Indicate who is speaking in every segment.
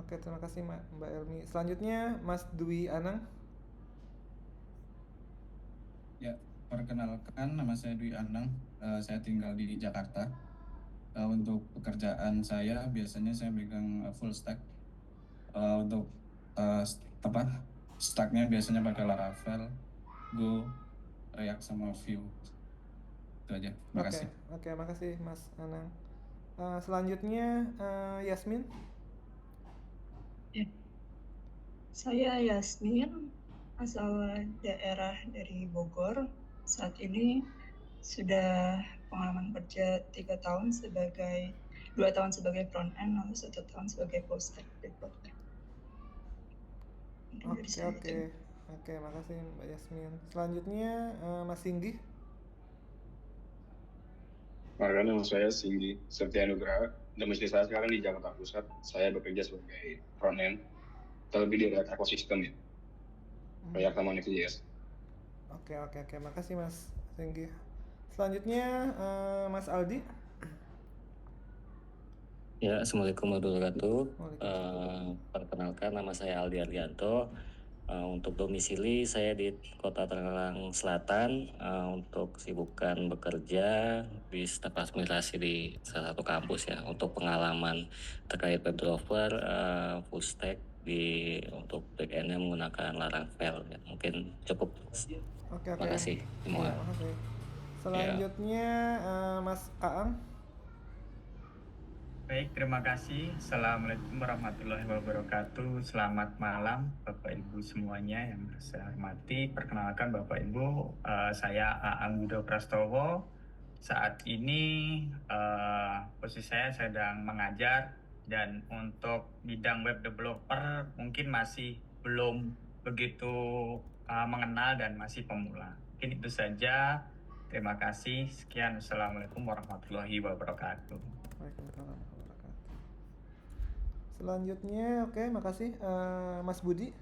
Speaker 1: Oke, terima kasih Mbak Elmi. Selanjutnya Mas Dwi Anang.
Speaker 2: Ya, perkenalkan nama saya Dwi Anang. Saya tinggal di Jakarta. Untuk pekerjaan saya biasanya saya megang full stack. Untuk apa? Stacknya biasanya pakai Laravel, Go, React sama Vue. Itu aja.
Speaker 1: Oke,
Speaker 2: Makasih.
Speaker 1: oke, makasih Mas Anang. Selanjutnya Yasmin.
Speaker 3: Ya, saya Yasmin, asal daerah dari Bogor. Saat ini sudah pengalaman kerja 3 tahun sebagai 2 tahun sebagai front end, lalu 1 tahun sebagai full stack developer. Mungkin dari
Speaker 1: Oke,
Speaker 3: saya
Speaker 1: oke,
Speaker 3: itu.
Speaker 1: oke, makasih Mbak Yasmin. Selanjutnya Mas Singgi.
Speaker 4: Karena nama saya Singgi Septianugraha. Domisili saya sekarang di Jakarta Pusat. Saya bekerja sebagai front end, terlebih di React ekosistem ya. React sama Next.js.
Speaker 1: Oke, oke, oke, makasih Mas Singgi. Selanjutnya Mas Aldi.
Speaker 5: Ya, Assalamualaikum warahmatullahi wabarakatuh.
Speaker 1: Waalaikumsalam.
Speaker 5: Perkenalkan, nama saya Aldi Ardianto. Untuk domisili saya di Kota Tangerang Selatan. Untuk sibukan bekerja di staf administrasi di salah satu kampus ya. Untuk pengalaman terkait web developer, full stack untuk backend-nya menggunakan Laravel ya. Mungkin cukup.
Speaker 1: Oke,
Speaker 5: Terima
Speaker 1: oke.
Speaker 5: kasih
Speaker 1: Iya,
Speaker 5: semua.
Speaker 1: makasih.
Speaker 5: Ya.
Speaker 1: Selanjutnya Mas Aang.
Speaker 6: Baik, terima kasih. Assalamualaikum warahmatullahi wabarakatuh. Selamat malam Bapak Ibu semuanya yang saya hormati. Perkenalkan Bapak Ibu, saya Aang Yudo Prastowo. Saat ini posisi saya sedang mengajar dan untuk bidang web developer mungkin masih belum begitu mengenal dan masih pemula. Mungkin itu saja. Terima kasih. Sekian. Assalamualaikum warahmatullahi wabarakatuh.
Speaker 1: Waalaikumsalam warahmatullahi wabarakatuh. Selanjutnya, oke, makasih Mas Budi.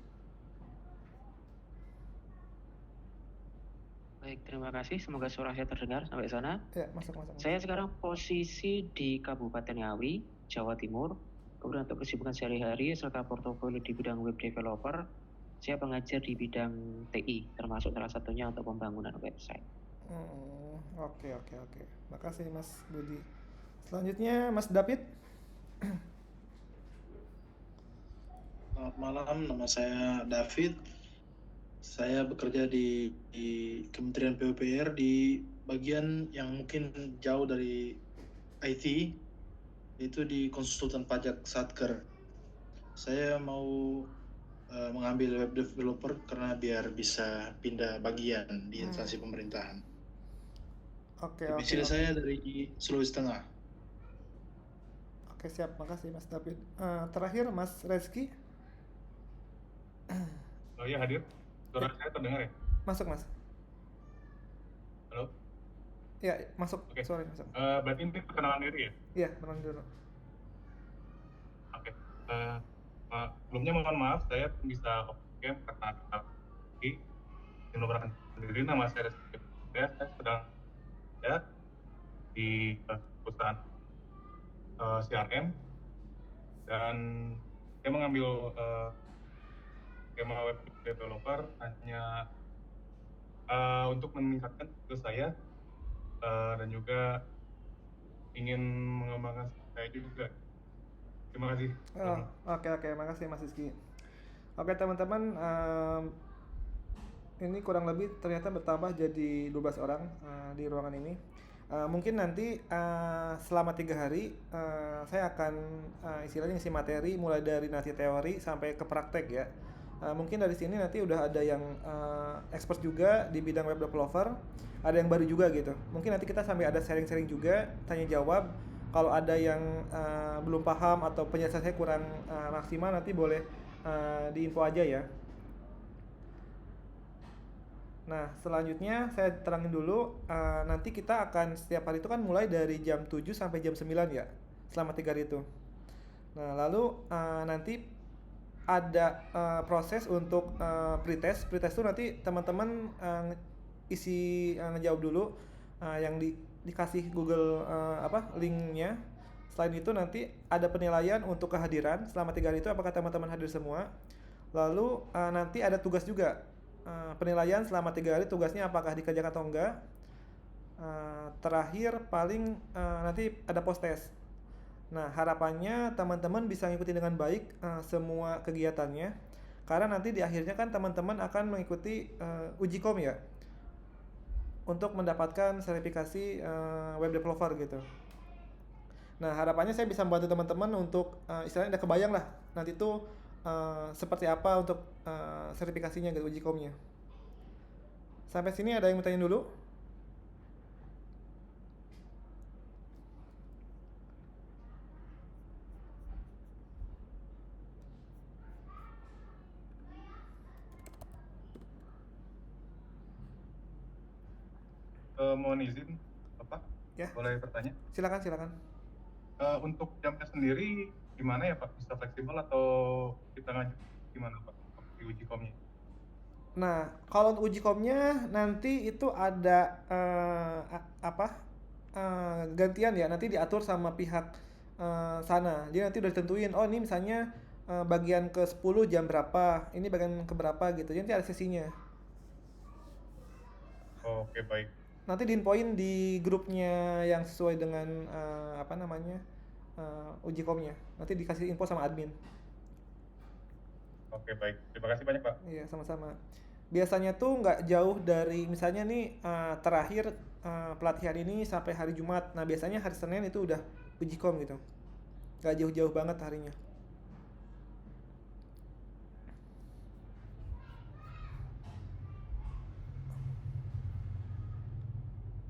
Speaker 7: Baik, terima kasih. Semoga suara saya terdengar sampai sana.
Speaker 1: Ya, masuk.
Speaker 7: Saya sekarang posisi di Kabupaten Ngawi, Jawa Timur. Kemudian untuk kesibukan sehari-hari serta portofolio di bidang web developer, saya pengajar di bidang TI, termasuk salah satunya untuk pembangunan website.
Speaker 1: Oke. Makasih Mas Budi. Selanjutnya Mas David.
Speaker 8: Selamat malam, nama saya David. Saya bekerja di Kementerian PUPR di bagian yang mungkin jauh dari IT, yaitu di konsultan pajak Satker. Saya mau mengambil web developer karena biar bisa pindah bagian di instansi pemerintahan.
Speaker 1: Oke.
Speaker 8: Domisili saya dari Sulawesi Tengah.
Speaker 1: Oke, siap. Makasih Mas David. Terakhir Mas Reski.
Speaker 9: Oh iya, hadir. Suara saya terdengar ya?
Speaker 1: Masuk, Mas.
Speaker 9: Halo?
Speaker 1: Ya, masuk.
Speaker 9: Oke.
Speaker 1: Sorry, masuk.
Speaker 9: Berarti ini perkenalan diri ya?
Speaker 1: Iya, perkenalan dulu.
Speaker 9: Oke. Sebelumnya mohon maaf, saya bisa karena menurunkan sendiri. Nama saya Reski. Saya sedang di perusahaan CRM dan saya mengambil skema web developer hanya untuk meningkatkan skill saya dan juga ingin mengembangkan saya juga. Terima kasih.
Speaker 1: Oke, makasih Mas Rizky. Oke teman-teman, ini kurang lebih ternyata bertambah jadi 12 orang di ruangan ini. Mungkin nanti selama 3 hari saya akan istilahnya ngisi materi mulai dari nanti teori sampai ke praktek ya. Mungkin dari sini nanti udah ada yang expert juga di bidang web developer, ada yang baru juga gitu. Mungkin nanti kita sampai ada sharing-sharing juga, tanya jawab. Kalau ada yang belum paham atau penjelasan saya kurang maksimal, nanti boleh diinfo aja ya. Nah, selanjutnya saya terangin dulu, nanti kita akan setiap hari itu kan mulai dari jam 7 sampai jam 9 ya, selama 3 hari itu. Nah, lalu nanti ada proses untuk pretest. Pretest itu nanti teman-teman ngejawab dulu yang dikasih Google linknya. Selain itu nanti ada penilaian untuk kehadiran selama 3 hari itu apakah teman-teman hadir semua. Lalu nanti ada tugas juga. Penilaian selama 3 hari tugasnya apakah dikerjakan atau enggak. Terakhir paling nanti ada post test. Nah, harapannya teman-teman bisa mengikuti dengan baik semua kegiatannya. Karena nanti di akhirnya kan teman-teman akan mengikuti uji kom ya. Untuk mendapatkan sertifikasi web developer gitu. Nah, harapannya saya bisa membantu teman-teman untuk istilahnya udah kebayang lah nanti tuh seperti apa untuk sertifikasinya gitu, uji komnya. Sampai sini ada yang mau tanya dulu?
Speaker 9: Mohon izin, Bapak,
Speaker 1: Ya.
Speaker 9: boleh bertanya?
Speaker 1: Silakan.
Speaker 9: Untuk jamnya sendiri gimana ya Pak? Bisa fleksibel atau kita ngajak gimana Pak di uji komnya?
Speaker 1: Nah, kalau untuk uji komnya nanti itu ada gantian ya, nanti diatur sama pihak sana. Jadi nanti udah ditentuin, oh ini misalnya bagian ke 10 jam berapa, ini bagian ke berapa gitu. Jadi nanti ada sesinya.
Speaker 9: Oke, baik.
Speaker 1: Nanti diinfoin di grupnya yang sesuai dengan uji komnya. Nanti dikasih info sama admin.
Speaker 9: Oke, baik. Terima kasih banyak Pak.
Speaker 1: Iya, sama-sama. Biasanya tuh nggak jauh dari misalnya nih terakhir pelatihan ini sampai hari Jumat. Nah, biasanya hari Senin itu udah uji kom gitu. Nggak jauh-jauh banget harinya.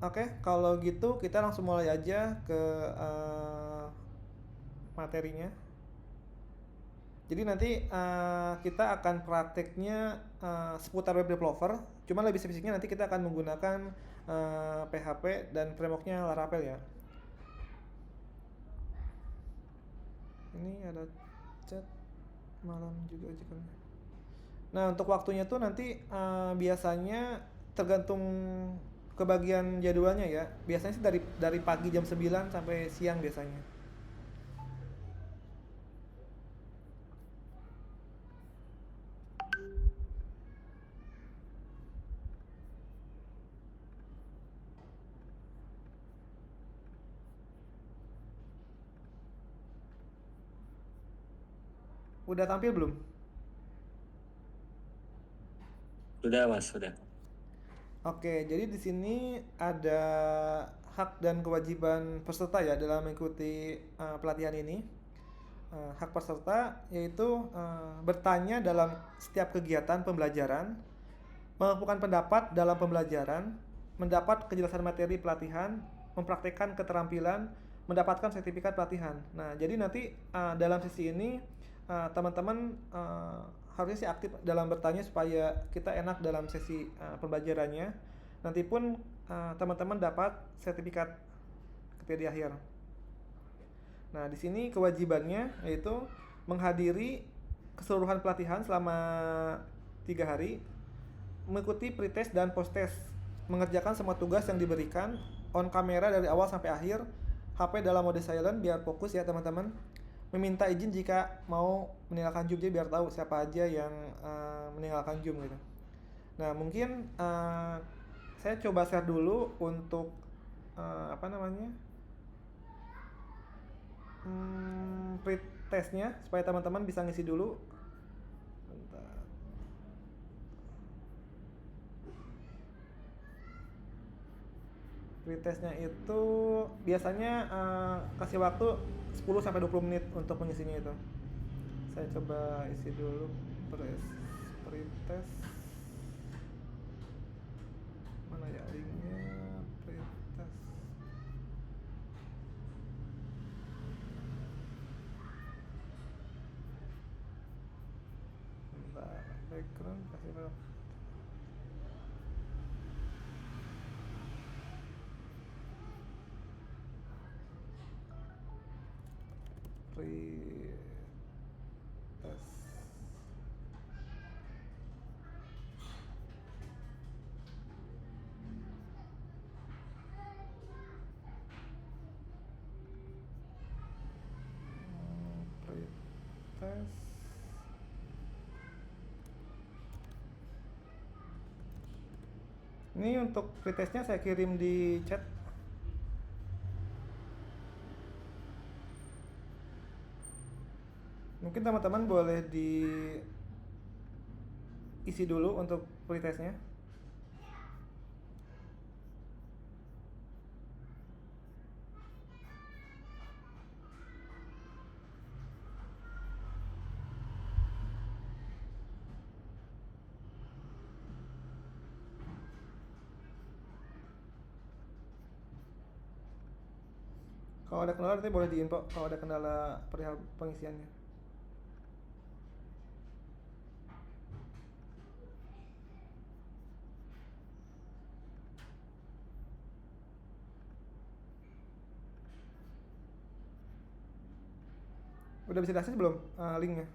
Speaker 1: Oke, kalau gitu kita langsung mulai aja ke materinya. Jadi nanti kita akan prakteknya seputar web developer. Cuma lebih spesifiknya nanti kita akan menggunakan PHP dan frameworknya Laravel ya. Ini ada chat malam juga ajakannya. Nah, untuk waktunya tuh nanti biasanya tergantung kebagian jadwalnya ya. Biasanya sih dari pagi jam 9 sampai siang biasanya. Udah tampil belum?
Speaker 5: Sudah Mas, sudah.
Speaker 1: Oke, jadi di sini ada hak dan kewajiban peserta ya dalam mengikuti pelatihan ini. Hak peserta yaitu bertanya dalam setiap kegiatan pembelajaran, mengumpulkan pendapat dalam pembelajaran, mendapat kejelasan materi pelatihan, mempraktekkan keterampilan, mendapatkan sertifikat pelatihan. Nah, jadi nanti dalam sesi ini teman-teman harusnya sih aktif dalam bertanya supaya kita enak dalam sesi pembelajarannya. Nanti pun teman-teman dapat sertifikat ketika di akhir. Nah, di sini kewajibannya yaitu menghadiri keseluruhan pelatihan selama 3 hari, mengikuti pretest dan post-test, mengerjakan semua tugas yang diberikan, on kamera dari awal sampai akhir, HP dalam mode silent biar fokus ya teman-teman. Meminta izin jika mau meninggalkan Zoom, jadi biar tahu siapa aja yang meninggalkan Zoom gitu. Nah, mungkin saya coba share dulu untuk pretestnya supaya teman-teman bisa ngisi dulu. Bentar. Pretestnya itu biasanya kasih waktu 10-20 menit untuk mengisinya itu. Saya coba isi dulu pretest. Mana ya linknya? Pretest. Bentar, background kasih berapa? Pretest. Ini untuk pretestnya saya kirim di chat. Mungkin teman-teman boleh diisi dulu untuk pretestnya. Kalau ada kendala nanti boleh diinfo kalau ada kendala perihal pengisiannya. Udah bisa diakses belum linknya?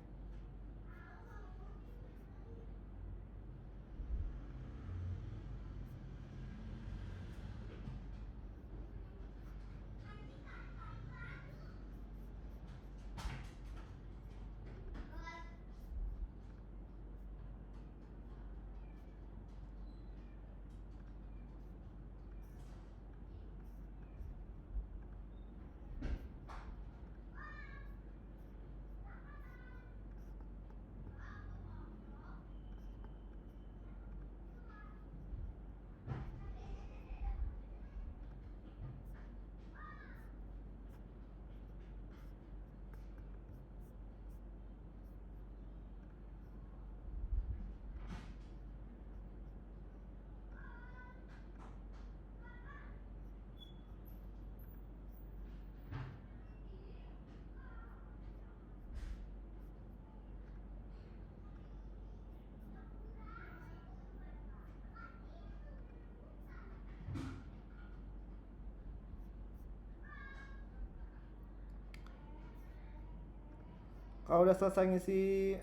Speaker 1: Kalau udah selesai ngisi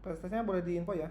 Speaker 1: pretestnya boleh diinfo ya.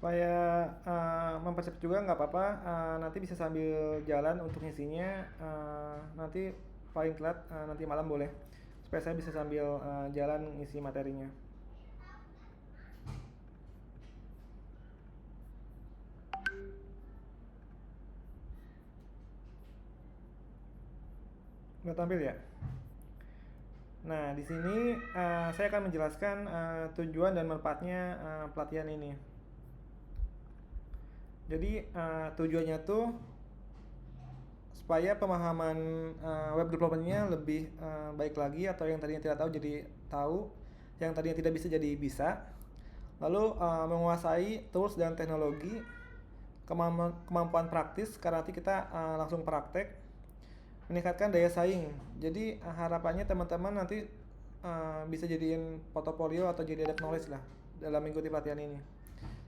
Speaker 1: supaya mempercepat juga nggak apa-apa, nanti bisa sambil jalan untuk ngisinya, nanti paling telat nanti malam boleh, supaya saya bisa sambil jalan ngisi materinya. Udah tampil ya? Nah, di sini saya akan menjelaskan tujuan dan manfaatnya pelatihan ini. Jadi tujuannya tuh supaya pemahaman web development-nya lebih baik lagi, atau yang tadinya tidak tahu jadi tahu, yang tadinya tidak bisa jadi bisa. Lalu menguasai tools dan teknologi, kemampuan praktis karena nanti kita langsung praktek, meningkatkan daya saing. Jadi harapannya teman-teman nanti bisa jadiin portofolio atau jadi ada knowledge lah dalam mengikuti pelatihan ini.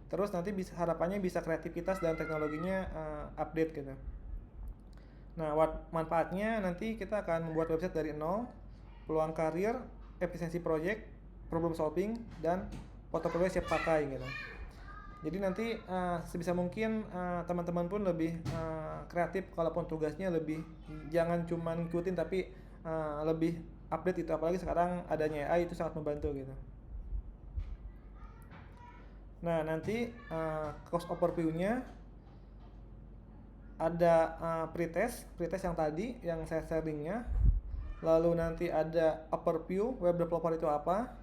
Speaker 1: Terus nanti harapannya bisa kreativitas dan teknologinya update gitu. Nah, manfaatnya nanti kita akan membuat website dari nol, peluang karir, efisiensi project, problem solving, dan portofolio siap pakai gitu. Jadi nanti sebisa mungkin teman-teman pun lebih kreatif, kalaupun tugasnya lebih jangan cuma ngikutin tapi lebih update itu, apalagi sekarang adanya AI itu sangat membantu gitu. Nah, nanti course overview-nya ada pretest yang tadi yang saya sharingnya, lalu nanti ada overview web developer itu apa,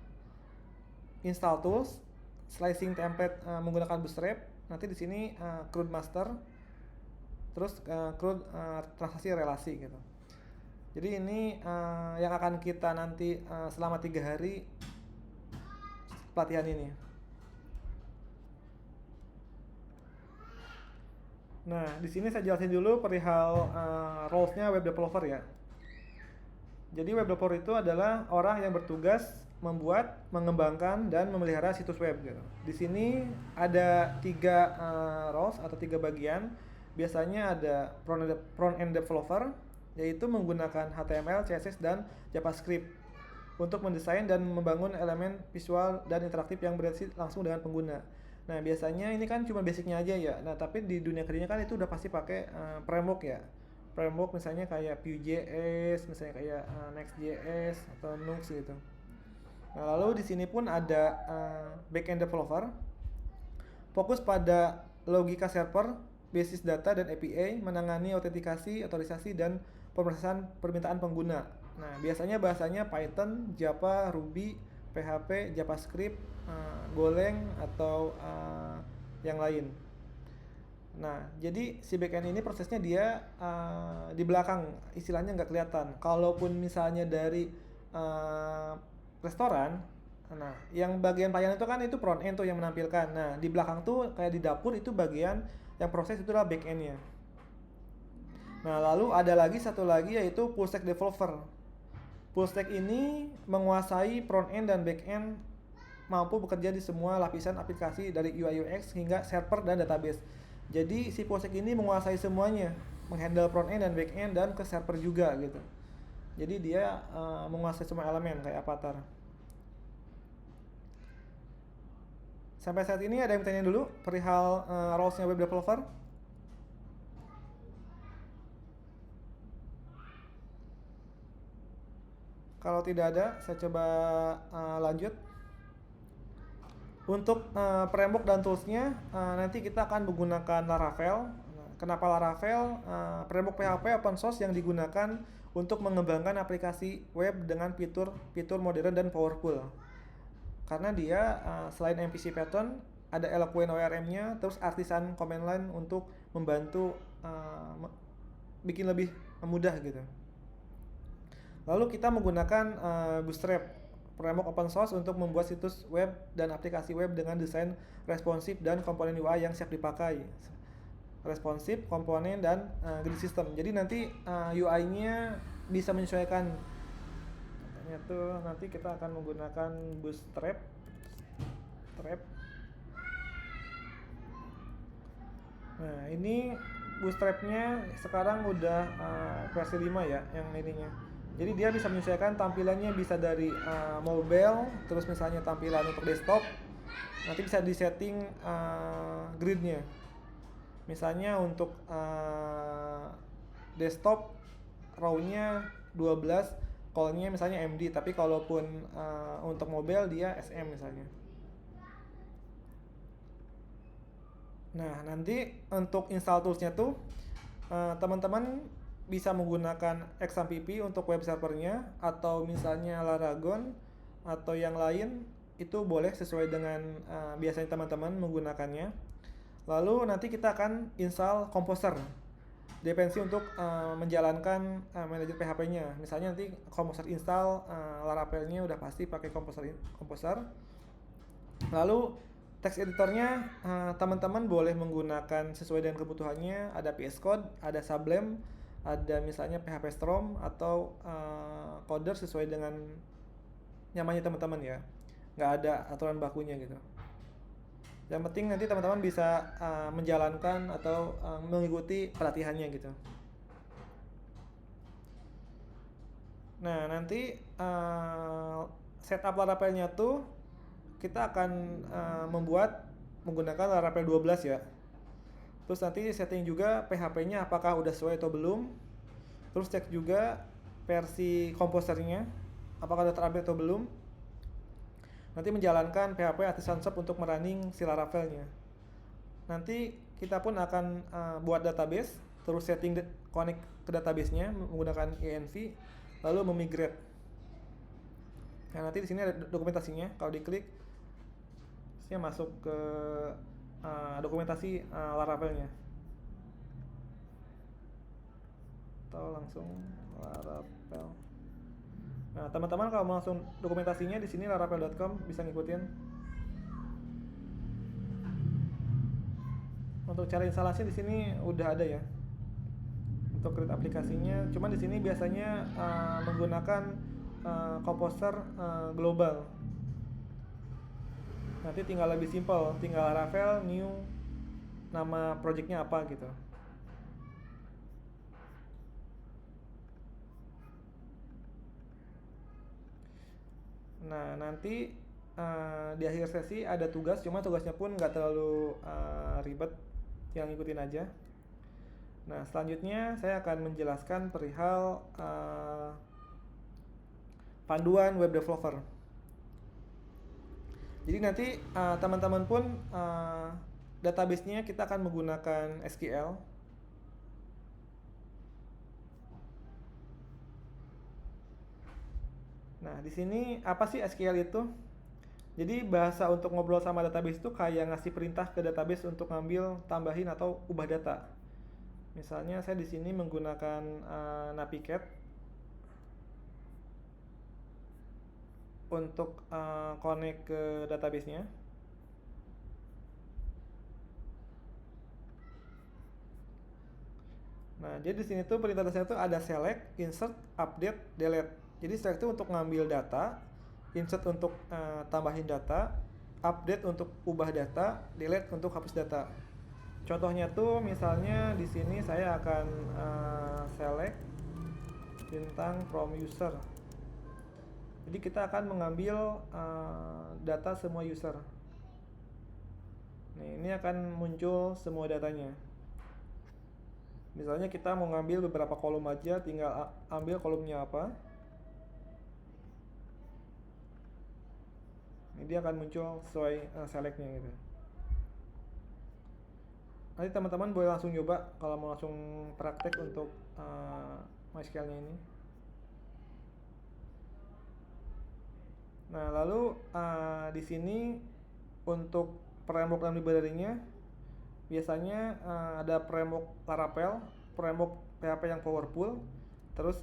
Speaker 1: install tools, slicing template menggunakan Bootstrap, nanti di sini CRUD master, terus CRUD transaksi relasi gitu. Jadi ini yang akan kita nanti selama 3 hari pelatihan ini. Nah, di sini saya jelasin dulu perihal roles-nya web developer ya. Jadi web developer itu adalah orang yang bertugas membuat, mengembangkan, dan memelihara situs web gitu. Di sini ada 3 roles atau 3 bagian. Biasanya ada front-end developer, yaitu menggunakan HTML, CSS, dan JavaScript untuk mendesain dan membangun elemen visual dan interaktif yang berinteraksi langsung dengan pengguna. Nah, biasanya ini kan cuma basicnya aja ya. Nah, tapi di dunia kerjanya kan itu udah pasti pakai framework ya. Framework misalnya kayak Vue.js, misalnya kayak Next.js atau Nux gitu. Nah, lalu di sini pun ada backend developer, fokus pada logika server, basis data dan API, menangani autentikasi, otorisasi, dan pemrosesan permintaan pengguna. Nah, biasanya bahasanya Python, Java, Ruby, PHP, JavaScript, Golang, atau yang lain. Nah, jadi si backend ini prosesnya dia di belakang, istilahnya nggak kelihatan. Kalaupun misalnya dari restoran, nah yang bagian pelayanan itu kan itu front end tuh yang menampilkan. Nah, di belakang tuh kayak di dapur itu bagian yang proses itu adalah back endnya. Nah, lalu ada lagi satu lagi yaitu full stack developer. Full stack ini menguasai front end dan back end, mampu bekerja di semua lapisan aplikasi dari UI UX hingga server dan database. Jadi si full stack ini menguasai semuanya, menghandle front end dan back end dan ke server juga gitu. Jadi dia menguasai semua elemen kayak avatar. Sampai saat ini ada yang tanya dulu perihal roles-nya web developer? Kalau tidak ada, saya coba lanjut. Untuk framework dan tools-nya, nanti kita akan menggunakan Laravel. Kenapa Laravel? Framework PHP open source yang digunakan untuk mengembangkan aplikasi web dengan fitur modern dan powerful. Karena dia selain MVC pattern, ada Eloquent ORM-nya, terus artisan command line untuk membantu bikin lebih mudah gitu. Lalu kita menggunakan Bootstrap, framework open source untuk membuat situs web dan aplikasi web dengan desain responsif dan komponen UI yang siap dipakai. Responsif, komponen, dan grid system. Jadi nanti UI-nya bisa menyesuaikan. Nanti kita akan menggunakan Bootstrap. Nah, ini Bootstrap-nya sekarang udah versi 5 ya, yang ininya. Jadi dia bisa menyesuaikan tampilannya, bisa dari mobile, terus misalnya tampilan untuk desktop, nanti bisa disetting gridnya. Misalnya untuk desktop RAW-nya 12, call-nya misalnya MD, tapi kalaupun untuk mobile dia SM misalnya. Nah, nanti untuk install tools-nya tuh teman-teman bisa menggunakan XAMPP untuk web servernya, atau misalnya Laragon atau yang lain, itu boleh sesuai dengan biasanya teman-teman menggunakannya. Lalu nanti kita akan install Composer, dependensi untuk menjalankan manajer PHP-nya. Misalnya nanti Composer install, Laravel-nya udah pasti pakai Composer. Lalu text editornya teman-teman boleh menggunakan sesuai dengan kebutuhannya. Ada VS Code, ada Sublime, ada misalnya PHP Storm, atau Coder sesuai dengan nyamannya teman-teman ya. Nggak ada aturan bakunya gitu. Yang penting nanti teman-teman bisa menjalankan atau mengikuti pelatihannya gitu. Nah, nanti setup Laravel-nya tuh kita akan membuat menggunakan Laravel 12 ya. Terus nanti setting juga PHP-nya apakah udah sesuai atau belum. Terus cek juga versi komposernya apakah udah terupdate atau belum. Nanti menjalankan PHP Artisan Shop untuk merunning si Laravel-nya. Nanti kita pun akan buat database, terus setting connect ke database-nya menggunakan env, lalu memigrate. Nah, nanti di sini ada dokumentasinya. Kalau diklik, saya masuk ke dokumentasi Laravel-nya. Atau langsung Laravel. Nah, teman-teman kalau mau langsung dokumentasinya di sini laravel.com bisa ngikutin. Untuk cara instalasi di sini udah ada ya. Untuk create aplikasinya, cuman di sini biasanya menggunakan Composer global. Nanti tinggal lebih simple, tinggal Laravel new, nama projectnya apa gitu. Nah, nanti di akhir sesi ada tugas, cuma tugasnya pun nggak terlalu ribet, yang ngikutin aja. Nah, selanjutnya saya akan menjelaskan perihal panduan web developer. Jadi nanti teman-teman pun database-nya kita akan menggunakan SQL. Nah, di sini apa sih SQL itu? Jadi bahasa untuk ngobrol sama database itu kayak ngasih perintah ke database untuk ngambil, tambahin atau ubah data. Misalnya saya di sini menggunakan Navicat untuk connect ke database-nya. Nah, jadi di sini tuh perintah dasarnya tuh ada select, insert, update, delete. Jadi select itu untuk ngambil data, insert untuk tambahin data, update untuk ubah data, delete untuk hapus data. Contohnya tuh misalnya di sini saya akan select bintang from user. Jadi kita akan mengambil data semua user. Nih, ini akan muncul semua datanya. Misalnya kita mau ngambil beberapa kolom aja, tinggal ambil kolomnya apa. Ini dia akan muncul sesuai selectnya gitu. Nanti teman-teman boleh langsung coba kalau mau langsung praktek untuk MySQL-nya ini. Nah, lalu di sini untuk framework dan library-nya biasanya ada framework Laravel, framework PHP yang powerful, terus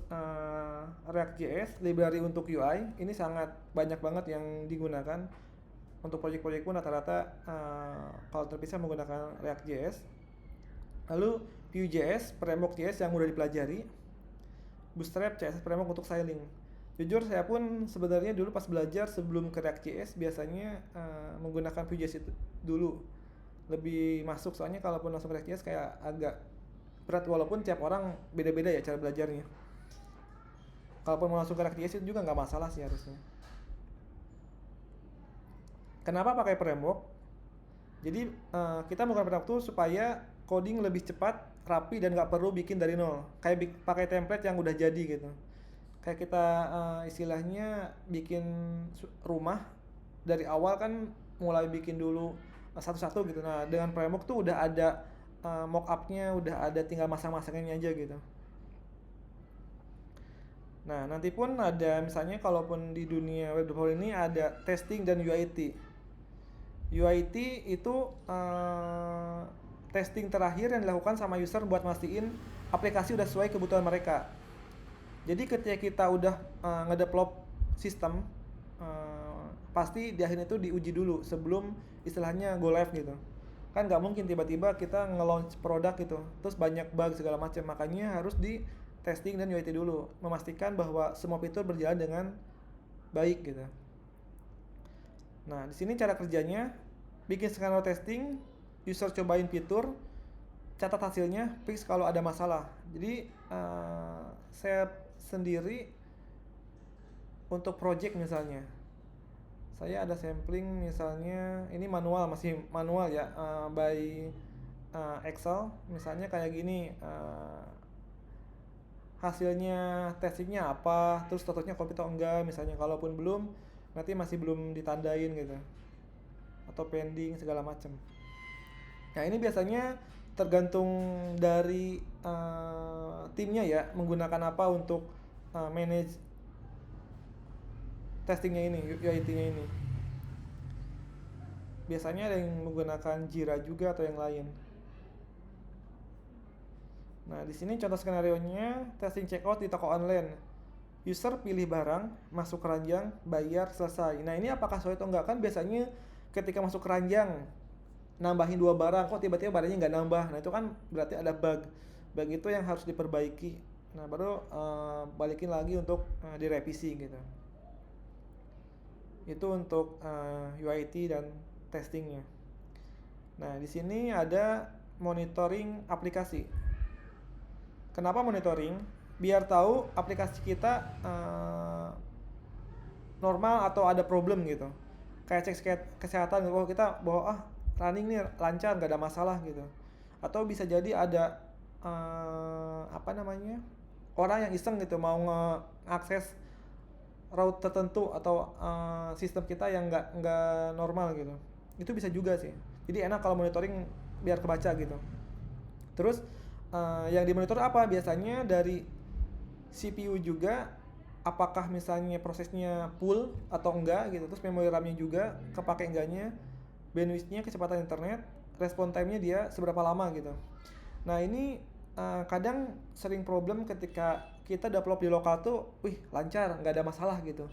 Speaker 1: React.js, library untuk UI. Ini sangat banyak banget yang digunakan. Untuk project-project pun rata-rata kalau terpisah menggunakan React.js. Lalu Vue.js, framework JS yang mudah dipelajari. Bootstrap, CSS framework untuk styling. Jujur saya pun sebenarnya dulu pas belajar sebelum ke React.js biasanya menggunakan Vue.js itu dulu. Lebih masuk, soalnya kalaupun langsung React.js kayak agak berat, walaupun tiap orang beda-beda ya cara belajarnya. Kalaupun mau langsung ke React.js itu juga nggak masalah sih harusnya. Kenapa pakai framework? Jadi kita menggunakan framework itu supaya coding lebih cepat, rapi, dan nggak perlu bikin dari nol. Kayak pakai template yang udah jadi gitu. Kayak kita istilahnya bikin rumah dari awal kan, mulai bikin dulu satu-satu gitu. Nah, dengan framework tuh udah ada mock-up-nya, udah ada, tinggal masang-masangnya aja gitu. Nah, nanti pun ada misalnya kalaupun di dunia web development ini ada testing dan UIT. UIT itu testing terakhir yang dilakukan sama user buat mastiin aplikasi udah sesuai kebutuhan mereka. Jadi ketika kita udah ngedevelop sistem, pasti di akhirnya itu diuji dulu sebelum istilahnya go live gitu. Kan nggak mungkin tiba-tiba kita nge-launch produk gitu, terus banyak bug segala macam. Makanya harus di testing dan UIT dulu, memastikan bahwa semua fitur berjalan dengan baik gitu. Nah, di sini cara kerjanya, bikin skenario testing, user cobain fitur, catat hasilnya, fix kalau ada masalah. Jadi saya sendiri untuk project misalnya, saya ada sampling misalnya, ini manual, masih manual ya, by Excel, misalnya kayak gini, hasilnya testingnya apa, terus statusnya komplit atau enggak, misalnya kalaupun belum, nanti masih belum ditandain gitu, atau pending segala macam. Nah, ini biasanya tergantung dari timnya ya, menggunakan apa untuk manage testingnya ini, UIT-nya ini. Biasanya ada yang menggunakan Jira juga atau yang lain. Nah, di sini contoh skenario-nya, testing checkout di toko online. User pilih barang, masuk keranjang, bayar, selesai. Nah, ini apakah sesuai atau enggak? Kan biasanya ketika masuk keranjang, nambahin 2 barang, kok tiba-tiba barangnya nggak nambah. Nah, itu kan berarti ada bug. Bug itu yang harus diperbaiki. Nah, baru balikin lagi untuk direvisi gitu. Itu untuk UIT dan testingnya. Nah, di sini ada monitoring aplikasi. Kenapa monitoring? Biar tahu aplikasi kita normal atau ada problem gitu. Kayak cek kesehatan, bahwa kita running nih lancar, nggak ada masalah gitu. Atau bisa jadi ada orang yang iseng gitu, mau ngeakses route tertentu atau sistem kita yang nggak normal gitu. Itu bisa juga sih. Jadi enak kalau monitoring biar kebaca gitu. Terus yang dimonitor apa? Biasanya dari CPU juga, apakah misalnya prosesnya full atau enggak gitu. Terus memori RAM-nya juga kepake enggaknya, bandwidth-nya, kecepatan internet, respon time-nya dia seberapa lama gitu. Nah, ini kadang sering problem ketika kita develop di lokal tuh, lancar, nggak ada masalah gitu.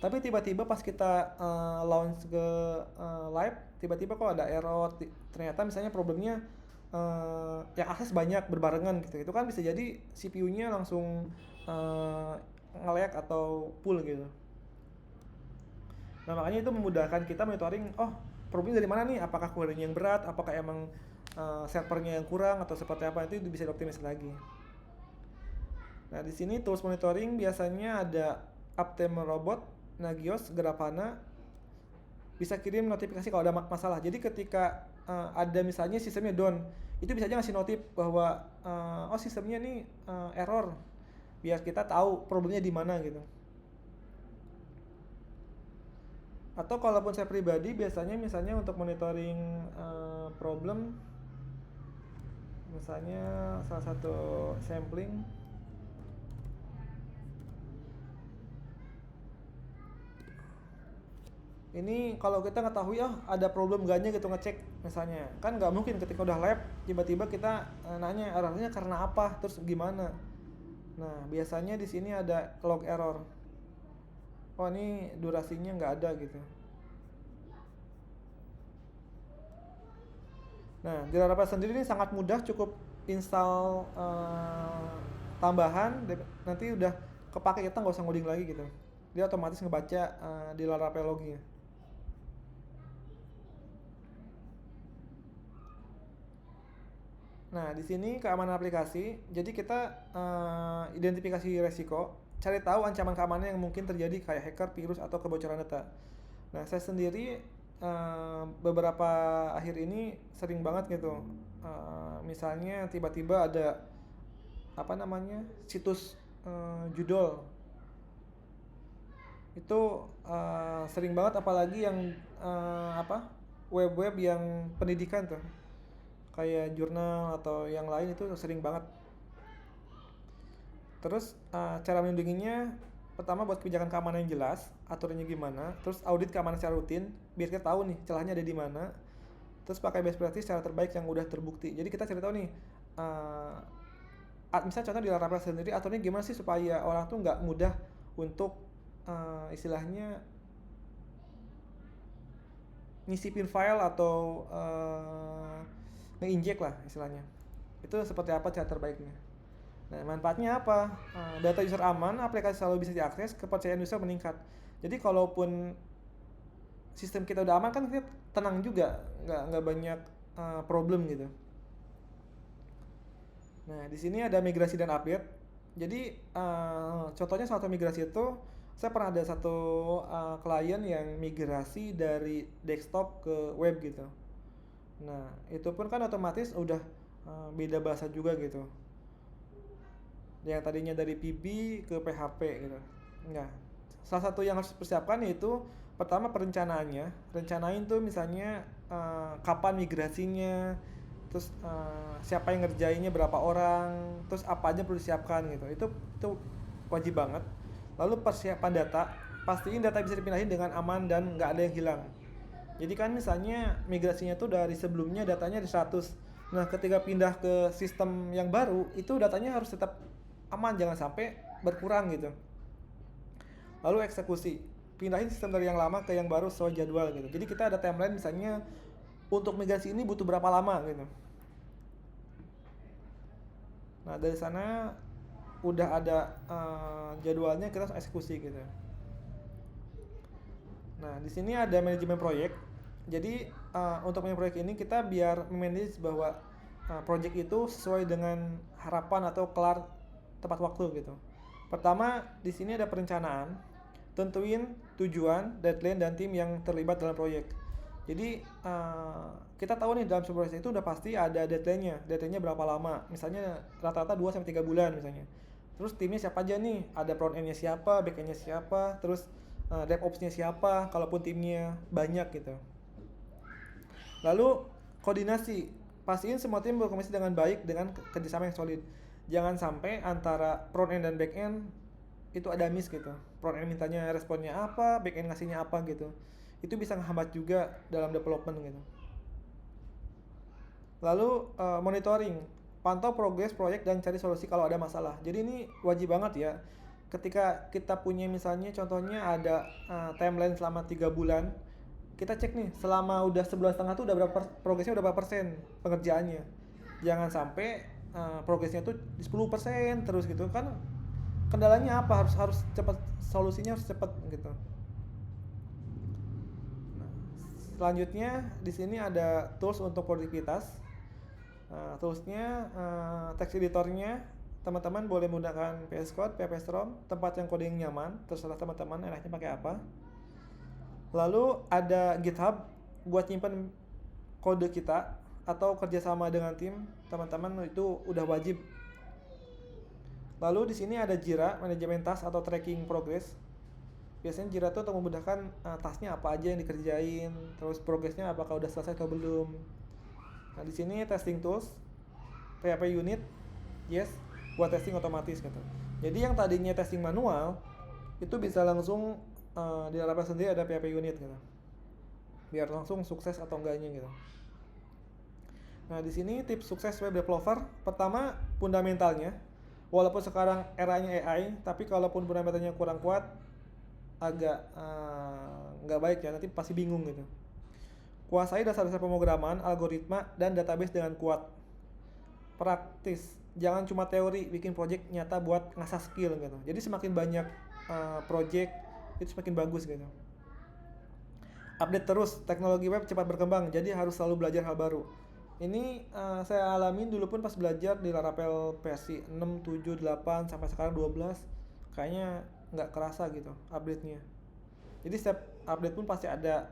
Speaker 1: Tapi tiba-tiba pas kita launch ke live, tiba-tiba kok ada error. Ternyata misalnya problemnya yang akses banyak berbarengan gitu. Itu kan bisa jadi CPU-nya langsung nge-lag atau full gitu. Nah, makanya itu memudahkan kita monitoring, problemnya dari mana nih? Apakah query-nya yang berat? Apakah emang servernya yang kurang atau seperti apa? Itu bisa dioptimis lagi. Nah, di sini tools monitoring biasanya ada Uptime Robot, Nagios, Grafana. Bisa kirim notifikasi kalau ada masalah. Jadi ketika ada misalnya sistemnya down, itu bisa aja ngasih notif bahwa sistemnya nih error, biar kita tahu problemnya di mana gitu. Atau kalaupun saya pribadi biasanya misalnya untuk monitoring problem, misalnya salah satu sampling, ini kalau kita ngetahui ada problem gaknya gitu, ngecek misalnya, kan nggak mungkin ketika udah lab tiba-tiba kita nanya errornya karena apa, terus gimana. Nah, biasanya di sini ada log error. Ini durasinya nggak ada gitu. Nah, di Laravel sendiri ini sangat mudah, cukup install tambahan, nanti udah kepake, kita nggak usah ngoding lagi gitu. Dia otomatis ngebaca di Laravel lognya. Nah, di sini keamanan aplikasi. Jadi kita identifikasi resiko, cari tahu ancaman keamanan yang mungkin terjadi kayak hacker, virus, atau kebocoran data. Nah, saya sendiri beberapa akhir ini sering banget gitu. Misalnya tiba-tiba ada apa namanya situs judul itu sering banget, apalagi yang web-web yang pendidikan tuh kayak jurnal atau yang lain itu sering banget. Terus cara melindunginya, pertama buat kebijakan keamanan yang jelas, aturannya gimana, terus audit keamanan secara rutin biar kita tahu nih celahnya ada di mana, terus pakai best practice secara terbaik yang udah terbukti. Jadi kita cari tahu nih misalnya contoh di Laravel sendiri aturannya gimana sih supaya orang tuh nggak mudah untuk istilahnya nyisipin file atau nge-inject lah istilahnya. Itu seperti apa cara terbaiknya. Nah, manfaatnya apa? Data user aman, aplikasi selalu bisa diakses, kepercayaan user meningkat. Jadi kalaupun sistem kita udah aman kan kita tenang juga, nggak banyak problem gitu. Nah, di sini ada migrasi dan update. Jadi contohnya suatu migrasi itu, saya pernah ada satu klien yang migrasi dari desktop ke web gitu. Nah, itu pun kan otomatis udah beda bahasa juga gitu. Yang tadinya dari PB ke PHP gitu. Nah, salah satu yang harus dipersiapkan yaitu pertama perencanaannya. Rencanain tuh misalnya kapan migrasinya, terus siapa yang ngerjainnya, berapa orang, terus apa aja perlu disiapkan gitu. Itu wajib banget. Lalu persiapan data, pastiin data bisa dipindahin dengan aman dan nggak ada yang hilang. Jadi kan misalnya migrasinya tuh dari sebelumnya datanya di 100. Nah, ketika pindah ke sistem yang baru, itu datanya harus tetap aman, jangan sampai berkurang gitu. Lalu eksekusi, pindahin sistem dari yang lama ke yang baru sesuai jadwal gitu. Jadi kita ada timeline misalnya untuk migrasi ini butuh berapa lama gitu. Nah, dari sana udah ada jadwalnya, kita harus eksekusi gitu. Nah, di sini ada manajemen proyek. Jadi untuk manajemen proyek ini kita biar memanage bahwa proyek itu sesuai dengan harapan atau kelar tepat waktu gitu. Pertama, di sini ada perencanaan, tentuin tujuan, deadline dan tim yang terlibat dalam proyek. Jadi kita tahu nih dalam sebuah proyek itu udah pasti ada deadline-nya. Deadline-nya berapa lama? Misalnya rata-rata 2-3 bulan misalnya. Terus timnya siapa aja nih? Ada front end-nya siapa, back end-nya siapa, terus DevOps-nya siapa, kalaupun timnya banyak gitu. Lalu koordinasi, pastiin semua tim berkomunikasi dengan baik dengan kerjasama yang solid. Jangan sampai antara front end dan back end itu ada miss gitu. Front end mintanya responnya apa, back end ngasihnya apa gitu. Itu bisa menghambat juga dalam development gitu. Lalu monitoring, pantau progres proyek dan cari solusi kalau ada masalah. Jadi ini wajib banget ya. Ketika kita punya misalnya contohnya ada timeline selama 3 bulan, kita cek nih selama udah 1,5 bulan tuh udah berapa progresnya, udah berapa persen pengerjaannya. Jangan sampai progresnya tuh di 10% terus gitu kan. Kendalanya apa? Harus cepat, solusinya harus cepat gitu. Nah, selanjutnya di sini ada tools untuk produktivitas. Toolsnya text editornya teman-teman boleh menggunakan VS Code, PHP Storm, tempat yang coding nyaman, terserah teman-teman enaknya pakai apa. Lalu ada GitHub buat nyimpen kode kita atau kerjasama dengan tim teman-teman, itu udah wajib. Lalu di sini ada Jira, manajemen task atau tracking progress. Biasanya Jira tuh untuk memudahkan tasknya apa aja yang dikerjain, terus progresnya apakah udah selesai atau belum. Nah, di sini testing tools, PHP unit, yes, buat testing otomatis gitu. Jadi yang tadinya testing manual itu bisa langsung di Laravel sendiri ada PHP unit gitu. Biar langsung sukses atau enggaknya gitu. Nah, di sini tips sukses web developer. Pertama, fundamentalnya. Walaupun sekarang eranya AI, tapi kalaupun fundamentalnya kurang kuat, agak nggak baik ya, nanti pasti bingung gitu. Kuasai dasar-dasar pemrograman, algoritma, dan database dengan kuat. Praktis, jangan cuma teori, bikin project nyata buat ngasah skill gitu. Jadi semakin banyak project, itu semakin bagus gitu. Update terus, teknologi web cepat berkembang, jadi harus selalu belajar hal baru. Ini saya alamin dulu pun pas belajar di Laravel versi 6, 7, 8, sampai sekarang 12. Kayaknya nggak kerasa gitu update-nya. Jadi setiap update pun pasti ada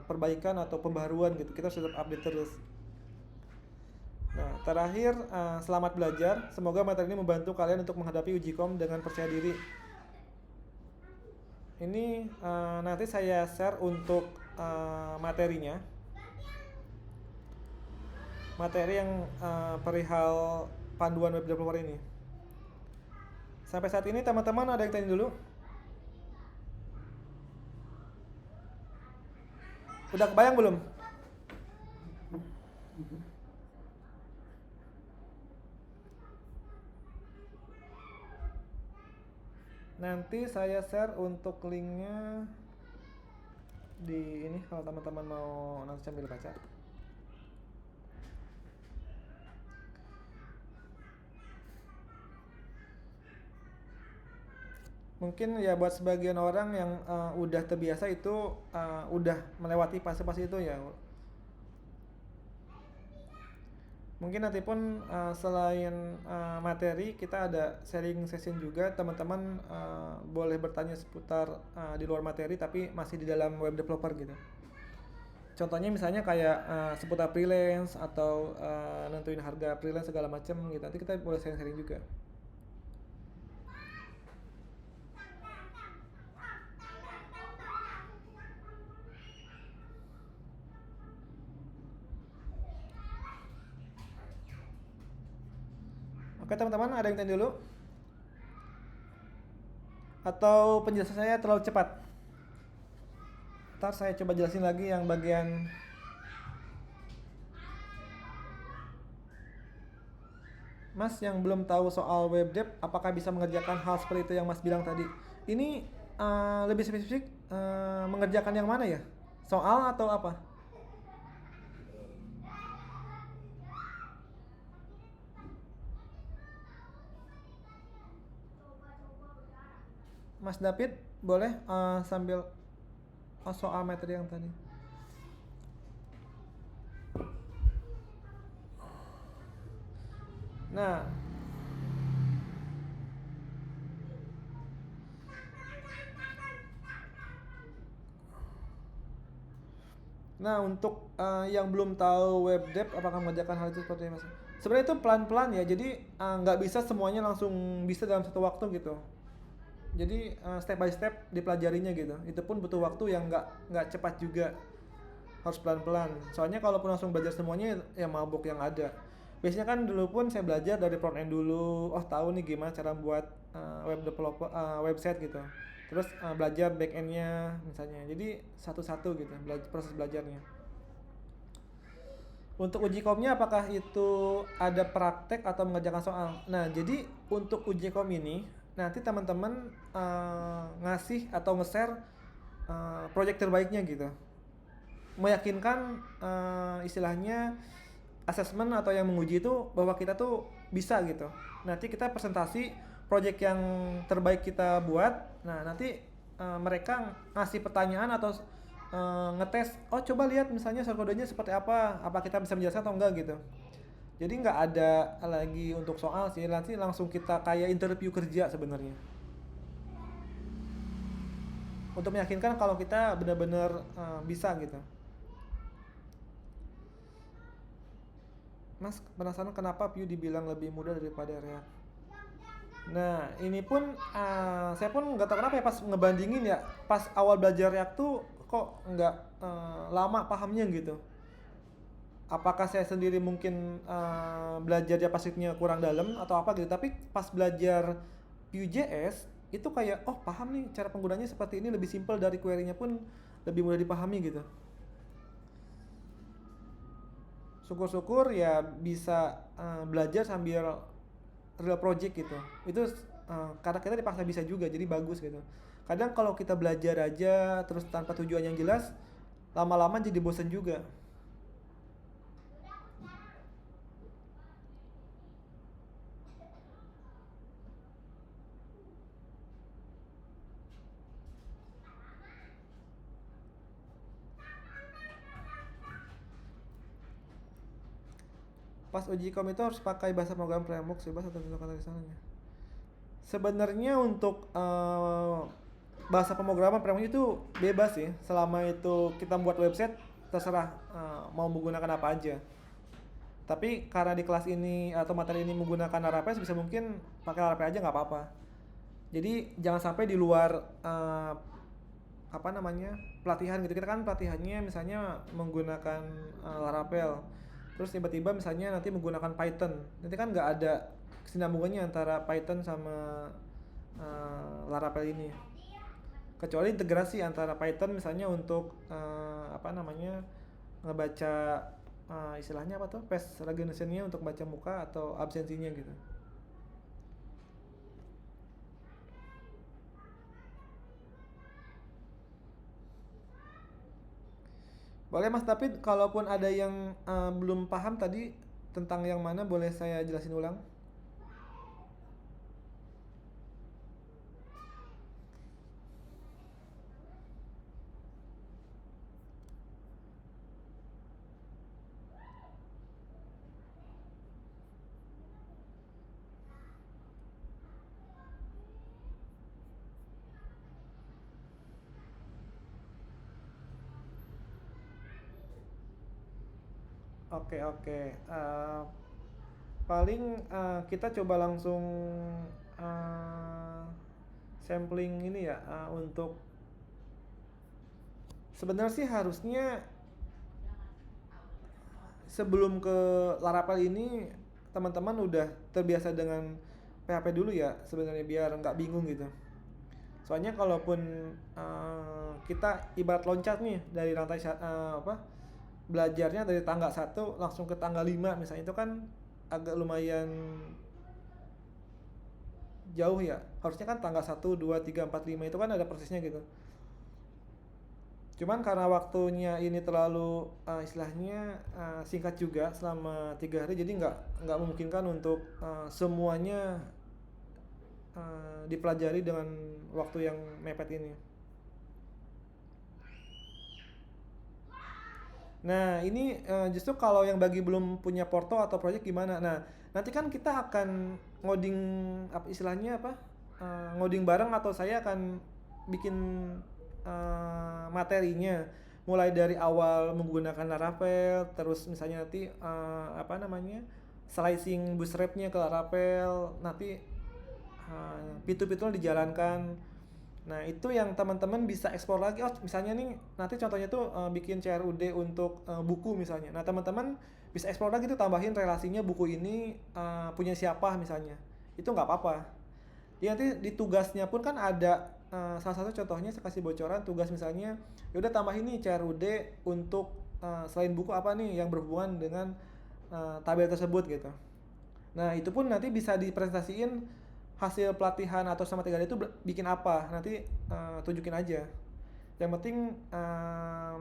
Speaker 1: perbaikan atau pembaruan gitu. Kita harus tetap update terus. Nah, terakhir selamat belajar. Semoga materi ini membantu kalian untuk menghadapi uji kom dengan percaya diri. Ini nanti saya share untuk materinya. Materi yang perihal panduan web developer ini. Sampai saat ini teman-teman ada yang tanya dulu? Udah kebayang belum? Nanti saya share untuk linknya di ini kalau teman-teman mau nanti sambil baca. Mungkin ya buat sebagian orang yang udah terbiasa itu udah melewati fase-fase itu ya. Mungkin nanti pun selain materi kita ada sharing session juga, teman-teman boleh bertanya seputar di luar materi tapi masih di dalam web developer gitu. Contohnya misalnya kayak seputar freelance atau nentuin harga freelance segala macam gitu. Nanti kita boleh sharing-sharing juga. Oke teman-teman, ada yang tanya dulu? Atau penjelasan saya terlalu cepat? Ntar saya coba jelasin lagi yang bagian Mas yang belum tahu soal web dev, apakah bisa mengerjakan hal seperti itu yang Mas bilang tadi? Ini lebih spesifik mengerjakan yang mana ya? Soal atau apa? Mas David, boleh sambil soal materi yang tadi. Nah, untuk yang belum tahu web dev, apakah mengerjakan hal itu seperti ini, Mas? Sebenarnya itu pelan-pelan ya, jadi nggak bisa semuanya langsung bisa dalam satu waktu gitu. Jadi step by step dipelajarinya gitu. Itu pun butuh waktu yang nggak cepat juga, harus pelan-pelan. Soalnya kalaupun langsung belajar semuanya ya mabuk yang ada. Biasanya kan dulu pun saya belajar dari front end dulu. Oh tahu nih gimana cara buat web developer website gitu. Terus belajar back endnya misalnya. Jadi satu-satu gitu proses belajarnya. Untuk uji komnya apakah itu ada praktek atau mengerjakan soal? Nah jadi untuk uji kom ini nanti teman-teman ngasih atau nge-share project terbaiknya gitu, meyakinkan istilahnya assessment atau yang menguji itu bahwa kita tuh bisa gitu. Nanti kita presentasi project yang terbaik kita buat. Nah nanti mereka ngasih pertanyaan atau ngetes, oh coba lihat misalnya source kodenya seperti apa kita bisa menjelaskan atau enggak gitu. Jadi nggak ada lagi untuk soal sih, nanti langsung kita kayak interview kerja sebenarnya. Untuk meyakinkan kalau kita benar-benar bisa gitu. Mas penasaran kenapa Vue dibilang lebih mudah daripada React? Nah ini pun saya pun nggak tahu kenapa ya pas ngebandingin ya, pas awal belajar React tuh kok nggak lama pahamnya gitu. Apakah saya sendiri mungkin belajarnya pasifnya kurang dalam atau apa gitu, tapi pas belajar Vue.js itu kayak oh paham nih cara penggunanya seperti ini, lebih simpel dari query-nya pun lebih mudah dipahami gitu. Syukur-syukur ya bisa belajar sambil real project gitu. Itu karena kita dipaksa bisa juga, jadi bagus gitu. Kadang kalau kita belajar aja terus tanpa tujuan yang jelas, lama-lama jadi bosan juga. Pas uji kom itu harus pakai bahasa program framework bebas atau kata di sananya. Sebenarnya untuk bahasa pemrograman itu bebas sih, selama itu kita buat website terserah mau menggunakan apa aja. Tapi karena di kelas ini atau materi ini menggunakan Laravel, sebisa mungkin pakai Laravel aja nggak apa-apa. Jadi jangan sampai di luar pelatihan gitu. Kita kan pelatihannya misalnya menggunakan Laravel, terus tiba-tiba misalnya nanti menggunakan Python, nanti kan nggak ada kesinambungannya antara Python sama Laravel ini, kecuali integrasi antara Python misalnya untuk ngebaca istilahnya apa tuh, face recognition-nya untuk baca muka atau absensinya gitu. Boleh Mas David, kalaupun ada yang belum paham tadi tentang yang mana, boleh saya jelasin ulang? Oke, oke. Paling kita coba langsung sampling ini ya, untuk sebenarnya sih harusnya sebelum ke Laravel ini teman-teman udah terbiasa dengan PHP dulu ya sebenarnya, biar nggak bingung gitu. Soalnya kalaupun kita ibarat loncat nih dari rantai belajarnya dari tangga 1 langsung ke tangga 5 misalnya, itu kan agak lumayan jauh ya. Harusnya kan tangga 1, 2, 3, 4, 5 itu kan ada prosesnya gitu. Cuman karena waktunya ini terlalu istilahnya singkat juga, selama 3 hari, jadi nggak memungkinkan untuk semuanya dipelajari dengan waktu yang mepet ini. Nah ini justru kalau yang bagi belum punya porto atau project gimana? Nah nanti kan kita akan ngoding istilahnya ngoding bareng, atau saya akan bikin materinya mulai dari awal menggunakan Laravel, terus misalnya nanti slicing bootstrapnya ke Laravel, nanti fitur-fiturnya dijalankan. Nah itu yang teman-teman bisa explore lagi. Oh misalnya nih nanti contohnya tuh bikin CRUD untuk buku misalnya. Nah teman-teman bisa explore lagi tuh, tambahin relasinya buku ini punya siapa misalnya. Itu nggak apa-apa. Jadi nanti di tugasnya pun kan ada salah satu contohnya, saya kasih bocoran tugas misalnya, yaudah tambahin nih CRUD untuk selain buku apa nih yang berhubungan dengan tabel tersebut gitu. Nah itu pun nanti bisa dipresentasiin hasil pelatihan atau sama 3 hari itu bikin apa, nanti tunjukin aja. Yang penting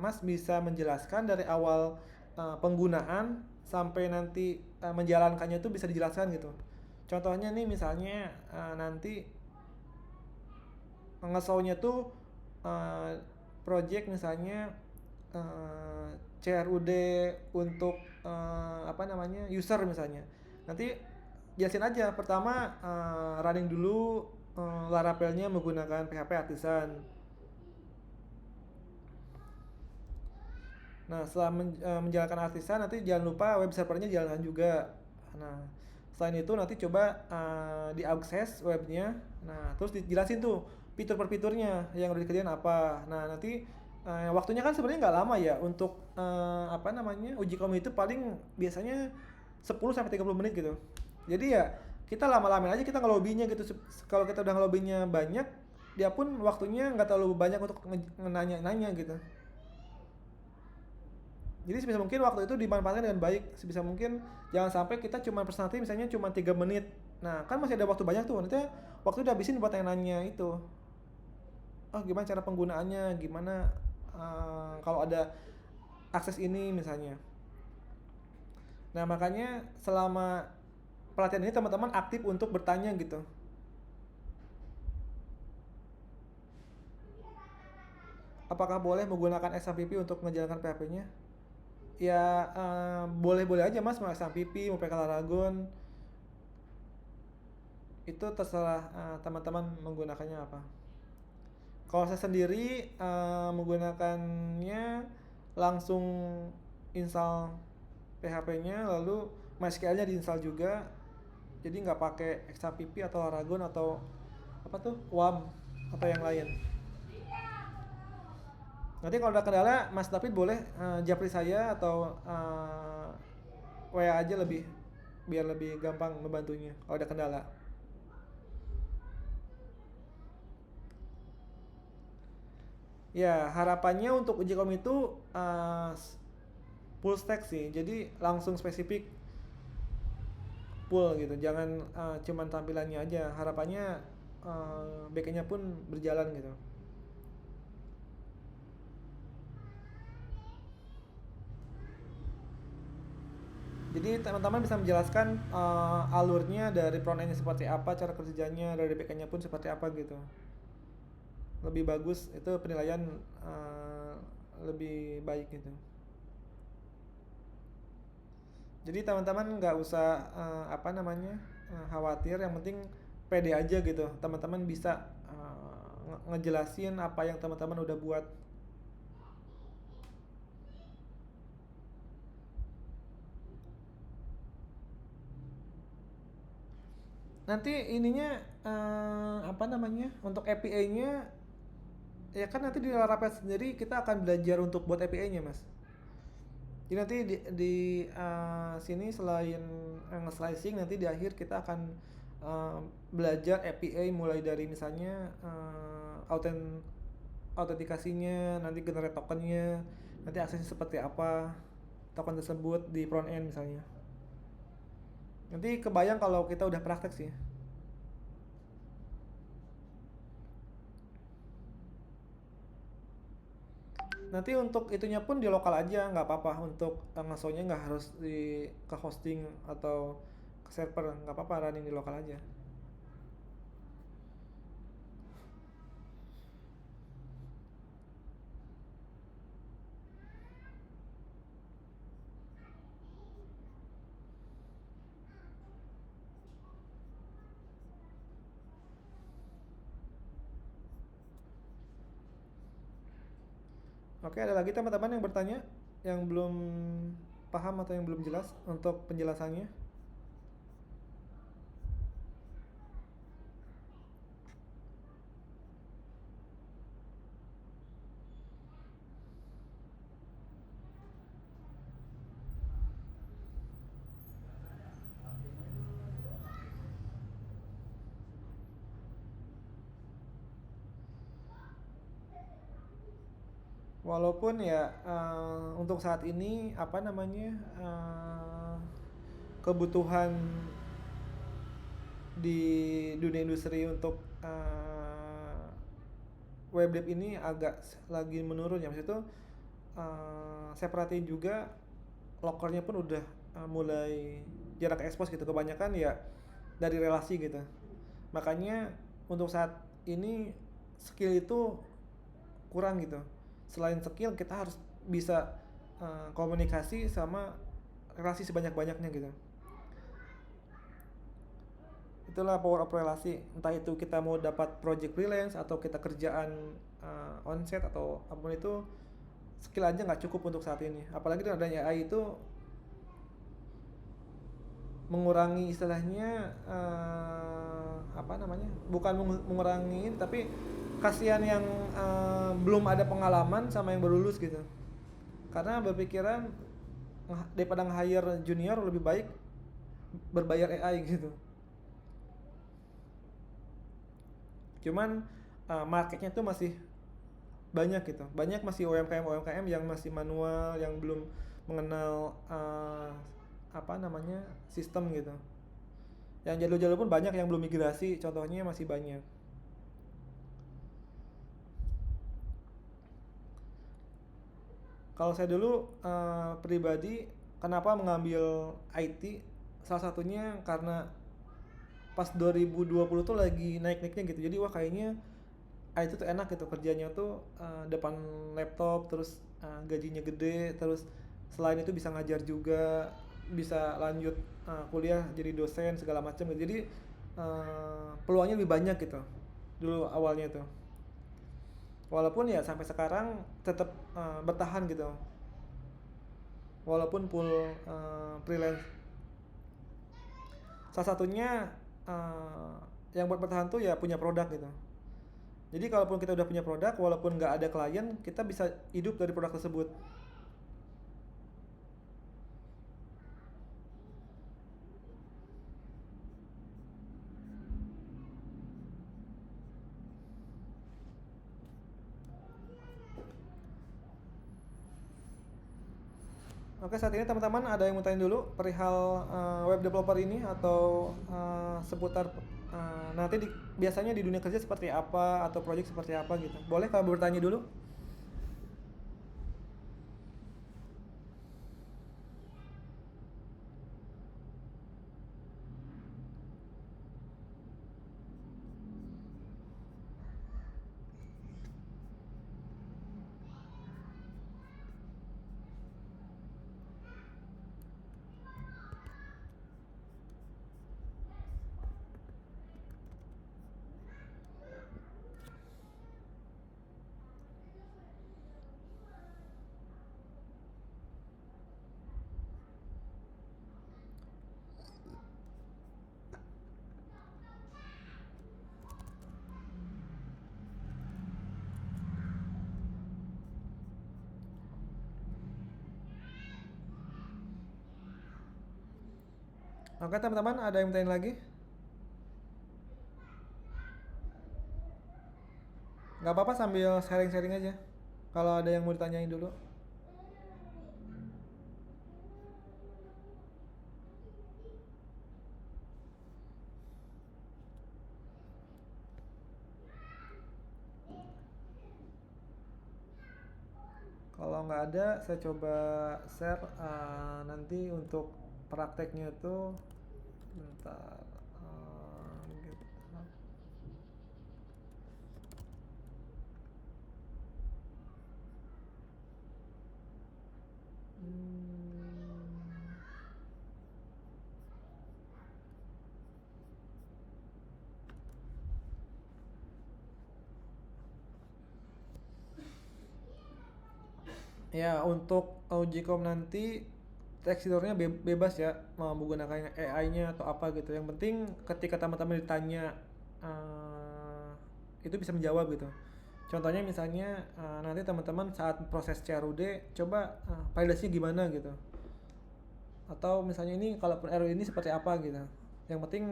Speaker 1: Mas bisa menjelaskan dari awal penggunaan sampai nanti menjalankannya itu bisa dijelaskan gitu. Contohnya nih misalnya nanti nge-show-nya tuh project misalnya CRUD untuk user misalnya. Nanti jelasin aja pertama running dulu Laravelnya menggunakan PHP Artisan. Nah setelah menjalankan Artisan, nanti jangan lupa web servernya jalankan juga. Nah selain itu nanti coba diakses webnya. Nah terus dijelasin tuh fitur per fiturnya yang udah dikerjain apa. Nah nanti waktunya kan sebenarnya nggak lama ya untuk uji kom itu paling biasanya 10-30 menit gitu. Jadi ya kita lama-lama aja kita ngelobinya gitu. Kalau kita udah ngelobinya banyak, dia pun waktunya nggak terlalu banyak untuk nanya-nanya gitu. Jadi sebisa mungkin waktu itu dimanfaatkan dengan baik. Sebisa mungkin jangan sampai kita cuma presentasi misalnya cuma 3 menit. Nah kan masih ada waktu banyak tuh, nanti waktu udah habisin buat nanya itu. Oh gimana cara penggunaannya, gimana kalau ada akses ini misalnya. Nah makanya selama pelatihan ini teman-teman aktif untuk bertanya gitu. Apakah boleh menggunakan XAMPP untuk menjalankan PHP-nya? Ya boleh-boleh aja Mas, mau XAMPP, mau PK Laragon. Itu terserah teman-teman menggunakannya apa. Kalau saya sendiri menggunakannya langsung install PHP-nya, lalu MySQL-nya diinstal juga. Jadi nggak pakai XAPP atau Aragon atau apa tuh WAM atau yang lain. Nanti kalau ada kendala, Mas David boleh japri saya atau WA aja biar lebih gampang membantunya kalau ada kendala. Ya, harapannya untuk uji kom itu full stack sih. Jadi langsung spesifik full gitu. Jangan cuman tampilannya aja. Harapannya backend-nya pun berjalan gitu. Jadi teman-teman bisa menjelaskan alurnya dari front-end-nya seperti apa, cara kerjanya, dari back-end-nya pun seperti apa gitu. Lebih bagus, itu penilaian lebih baik gitu. Jadi teman-teman nggak usah khawatir, yang penting pede aja gitu. Teman-teman bisa ngejelasin apa yang teman-teman udah buat. Nanti ininya untuk API-nya ya kan nanti di Laravel sendiri kita akan belajar untuk buat API-nya, Mas. Jadi nanti di sini selain nge-slicing, nanti di akhir kita akan belajar API mulai dari misalnya autentikasinya, nanti generate tokennya, nanti aksesnya seperti apa token tersebut di front end misalnya. Nanti kebayang kalau kita udah praktek sih. Nanti untuk itunya pun di lokal aja, nggak apa-apa. Untuk nge-show-nya nggak harus ke hosting atau ke server, nggak apa-apa, running di lokal aja. Oke, ada lagi teman-teman yang bertanya, yang belum paham atau yang belum jelas untuk penjelasannya? Walaupun ya untuk saat ini kebutuhan di dunia industri untuk web dev ini agak lagi menurun ya. Maksudnya itu saya perhatiin juga lokernya pun udah mulai jarang ekspos gitu, kebanyakan ya dari relasi gitu. Makanya untuk saat ini skill itu kurang gitu. Selain skill, kita harus bisa komunikasi sama relasi sebanyak-banyaknya gitu. Itulah power of relasi. Entah itu kita mau dapat project freelance atau kita kerjaan onset atau apapun itu, skill aja nggak cukup untuk saat ini. Apalagi dengan adanya AI itu mengurangi istilahnya bukan mengurangi, tapi kasihan yang belum ada pengalaman sama yang baru lulus gitu. Karena berpikiran daripada nge-hire junior lebih baik berbayar AI gitu. Cuman marketnya tuh masih banyak gitu. Banyak masih UMKM yang masih manual, yang belum mengenal sistem gitu. Yang jalur-jalur pun banyak yang belum migrasi, contohnya masih banyak. Kalau saya dulu pribadi kenapa mengambil IT, salah satunya karena pas 2020 tuh lagi naik-naiknya gitu. Jadi wah kayaknya IT tuh enak gitu, kerjanya tuh depan laptop, terus gajinya gede, terus selain itu bisa ngajar juga, bisa lanjut kuliah jadi dosen segala macam gitu. Jadi peluangnya lebih banyak gitu dulu awalnya tuh. walaupun ya sampai sekarang tetap bertahan gitu, walaupun full freelance. Salah satunya yang buat bertahan tuh ya punya produk gitu. Jadi kalaupun kita udah punya produk, walaupun nggak ada klien, kita bisa hidup dari produk tersebut. Oke, saat ini teman-teman ada yang mau tanya dulu perihal web developer ini atau seputar nanti biasanya di dunia kerja seperti apa atau proyek seperti apa gitu. Boleh kalau bertanya dulu? Oke teman-teman, ada yang mau tanya lagi? Nggak apa-apa sambil sharing-sharing aja. Kalau ada yang mau ditanyain dulu. Kalau nggak ada, saya coba share nanti untuk prakteknya itu. Bentar. Gitu. Ya, untuk uji kom nanti text editornya bebas ya, mau menggunakan AI-nya atau apa gitu. Yang penting ketika teman-teman ditanya itu bisa menjawab gitu. Contohnya misalnya nanti teman-teman saat proses CRUD coba validasinya gimana gitu. Atau misalnya ini kalaupun error ini seperti apa gitu. Yang penting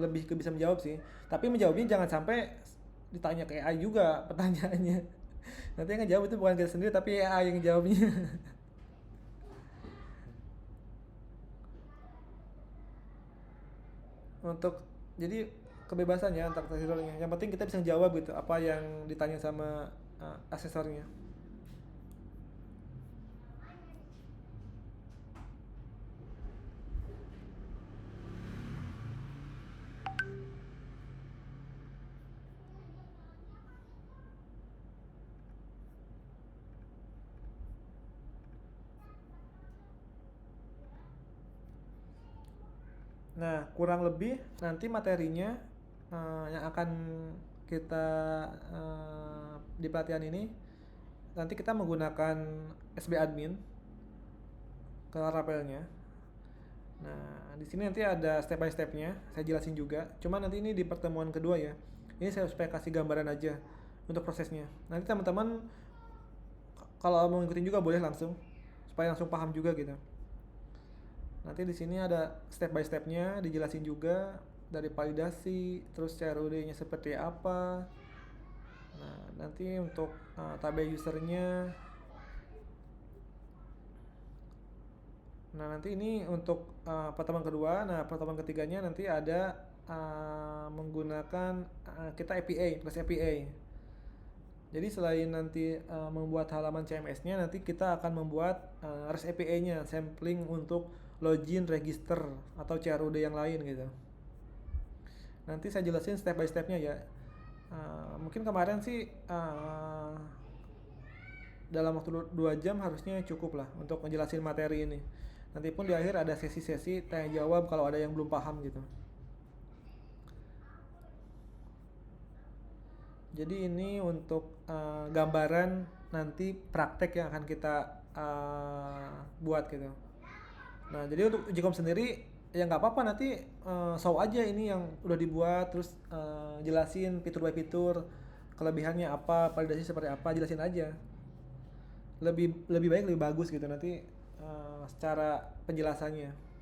Speaker 1: lebih ke bisa menjawab sih. Tapi menjawabnya jangan sampai ditanya ke AI juga pertanyaannya. Nanti yang ngejawab itu bukan kita sendiri tapi AI yang jawabnya. Untuk jadi kebebasan ya antar asesornya. Yang penting kita bisa jawab gitu apa yang ditanya sama asesornya. Nah, kurang lebih nanti materinya yang akan kita di pelatihan ini nanti kita menggunakan SB admin ke Laravelnya. Nah, di sini nanti ada step by stepnya, saya jelasin juga. Cuma nanti ini di pertemuan kedua ya. Ini saya supaya kasih gambaran aja untuk prosesnya. Nanti teman-teman kalau mau ngikutin juga boleh langsung, supaya langsung paham juga gitu. Nanti di sini ada step by stepnya, dijelasin juga dari validasi, terus CRUD-nya seperti apa. Nah, nanti untuk tab usernya. Nah, nanti ini untuk pertemuan kedua. Nah, pertemuan ketiganya nanti ada menggunakan kita API, plus API. Jadi selain nanti membuat halaman CMS-nya, nanti kita akan membuat REST API-nya, sampling untuk login, register, atau CRUD yang lain gitu. Nanti saya jelasin step by stepnya ya. Mungkin kemarin sih dalam waktu 2 jam harusnya cukup lah untuk menjelasin materi ini. Nanti pun di akhir ada sesi-sesi tanya jawab kalau ada yang belum paham gitu. Jadi ini untuk gambaran nanti praktek yang akan kita buat gitu. Nah, jadi untuk Ujikom sendiri ya nggak apa-apa, nanti show aja ini yang udah dibuat, terus jelasin fitur by fitur, kelebihannya apa, validasi seperti apa, jelasin aja. Lebih lebih baik, lebih bagus gitu nanti secara penjelasannya.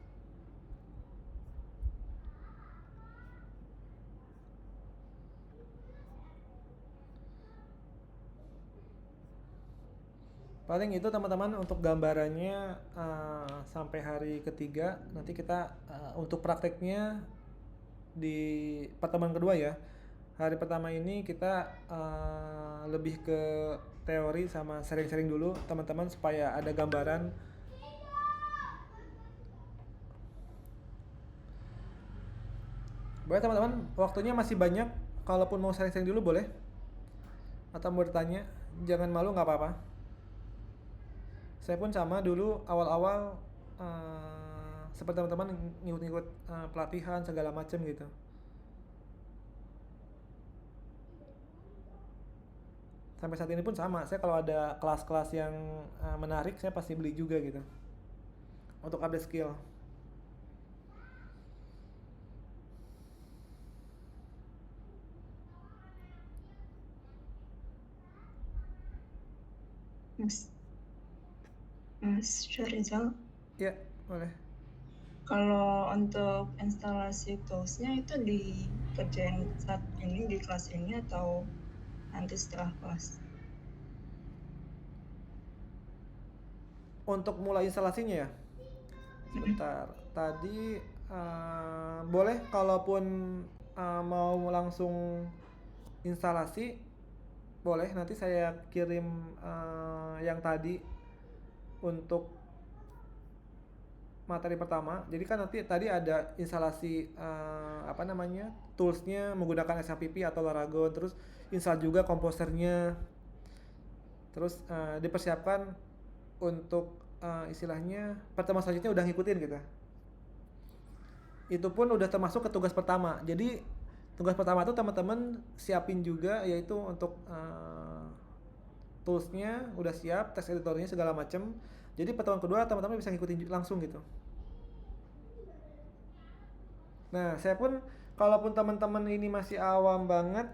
Speaker 1: Paling itu teman-teman untuk gambarannya sampai hari ketiga. Nanti kita untuk prakteknya di pertemuan kedua ya. Hari pertama ini kita lebih ke teori sama sharing-sharing dulu teman-teman supaya ada gambaran. Boleh teman-teman, waktunya masih banyak. Kalaupun mau sharing-sharing dulu boleh. Atau mau bertanya, jangan malu, nggak apa-apa. Saya pun sama dulu awal-awal seperti teman-teman ngikut-ngikut pelatihan segala macam gitu. Sampai saat ini pun sama, saya kalau ada kelas-kelas yang menarik saya pasti beli juga gitu untuk update skill.
Speaker 3: Mas Syarizal,
Speaker 1: Ya, boleh.
Speaker 3: kalau untuk instalasi toolsnya itu dikerjain saat ini di kelas ini atau nanti setelah kelas?
Speaker 1: Untuk mulai instalasinya ya, sebentar. Tadi boleh kalaupun mau langsung instalasi boleh, nanti saya kirim yang tadi untuk materi pertama. Jadi kan nanti tadi ada instalasi apa namanya, toolsnya menggunakan SHPP atau Laragon, terus install juga komposernya, terus dipersiapkan untuk istilahnya pertemuan selanjutnya udah ngikutin gitu. Itu pun udah termasuk ke tugas pertama. Jadi tugas pertama itu teman-teman siapin juga, yaitu untuk toolsnya udah siap, text editornya segala macem. Jadi pertemuan kedua teman-teman bisa ngikutin langsung gitu. Nah, saya pun kalaupun teman-teman ini masih awam banget,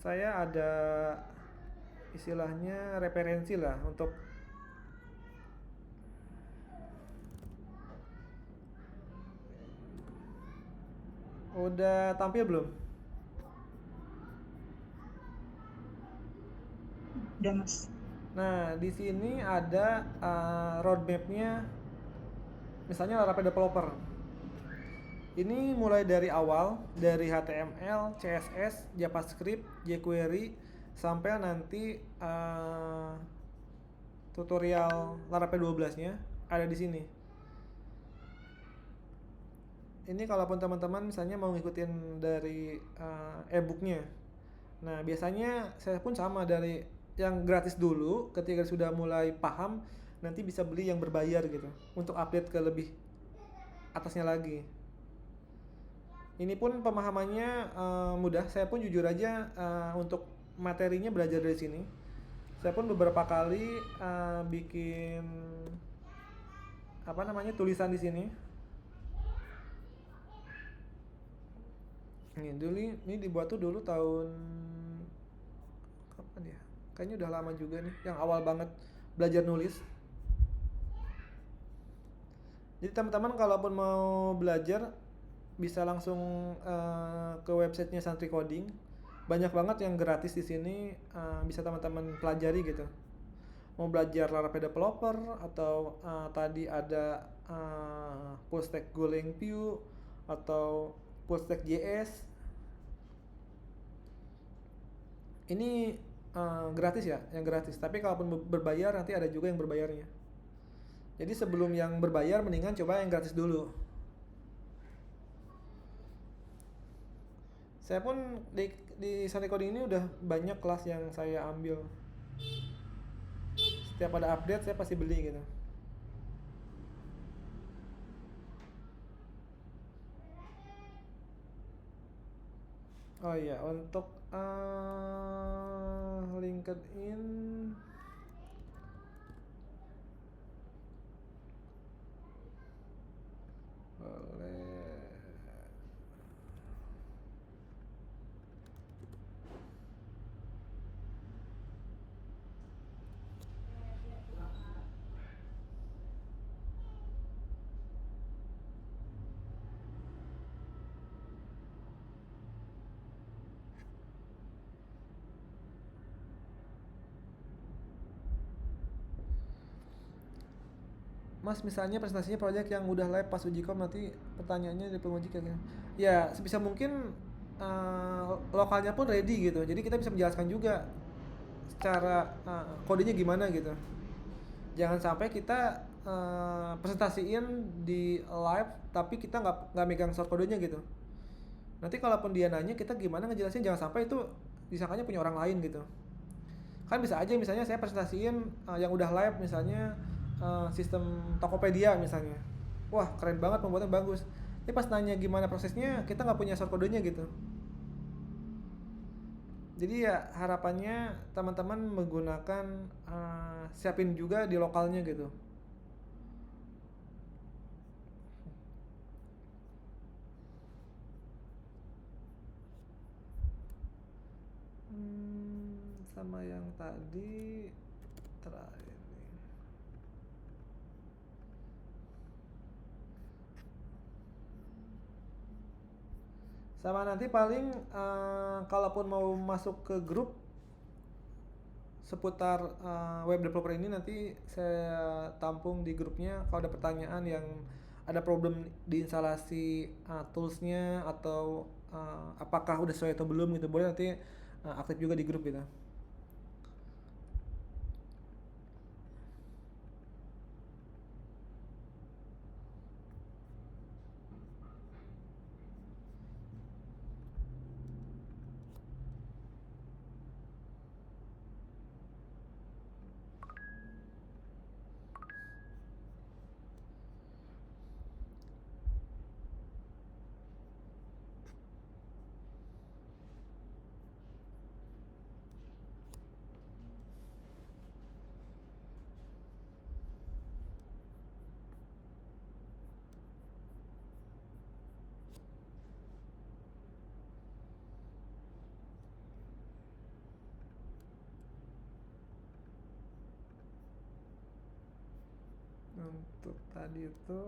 Speaker 1: saya ada istilahnya referensi lah untuk udah tampil belum?
Speaker 3: Udah Mas.
Speaker 1: Nah, di sini ada roadmap-nya, misalnya Laravel Developer. Ini mulai dari awal, dari HTML, CSS, JavaScript, jQuery, sampai nanti tutorial Laravel 12-nya ada di sini. Ini kalaupun teman-teman misalnya mau ngikutin dari e-booknya. Nah, biasanya saya pun sama, dari yang gratis dulu, ketika sudah mulai paham, nanti bisa beli yang berbayar gitu, untuk update ke lebih atasnya lagi. Ini pun pemahamannya mudah, saya pun jujur aja untuk materinya belajar dari sini. Saya pun beberapa kali bikin apa namanya, tulisan di sini. Ini dibuat tuh dulu tahun kapan ya? Kayaknya udah lama juga nih, yang awal banget belajar nulis. Jadi teman-teman kalaupun mau belajar bisa langsung ke websitenya Santri Coding. Banyak banget yang gratis di sini, bisa teman-teman pelajari gitu. Mau belajar Laravel Developer atau tadi ada full stack Golang Vue atau full stack JS. Ini gratis ya, yang gratis. Tapi kalaupun berbayar nanti ada juga yang berbayarnya. Jadi sebelum yang berbayar mendingan coba yang gratis dulu. Saya pun di Santri Coding ini udah banyak kelas yang saya ambil. Setiap ada update saya pasti beli gitu. Oh iya, untuk LinkedIn boleh. Mas, misalnya presentasinya proyek yang udah live pas uji kom, nanti pertanyaannya dari penguji kayak gini. Ya, sebisa mungkin lokalnya pun ready gitu. Jadi kita bisa menjelaskan juga secara kodenya gimana gitu. Jangan sampai kita presentasiin di live tapi kita nggak megang source kodenya gitu. Nanti kalaupun dia nanya kita gimana ngejelasin, jangan sampai itu disangkanya punya orang lain gitu. Kan bisa aja misalnya saya presentasiin yang udah live, misalnya sistem Tokopedia misalnya, wah keren banget, pembuatannya bagus, tapi pas nanya gimana prosesnya kita nggak punya source kodenya gitu. Jadi ya harapannya teman-teman menggunakan siapin juga di lokalnya gitu. Sama yang tadi terakhir nih. Sama nanti paling kalaupun mau masuk ke grup seputar web developer ini, nanti saya tampung di grupnya. Kalau ada pertanyaan yang ada problem di instalasi toolsnya atau apakah udah sesuai atau belum gitu, boleh nanti aktif juga di grup gitu. Untuk tadi itu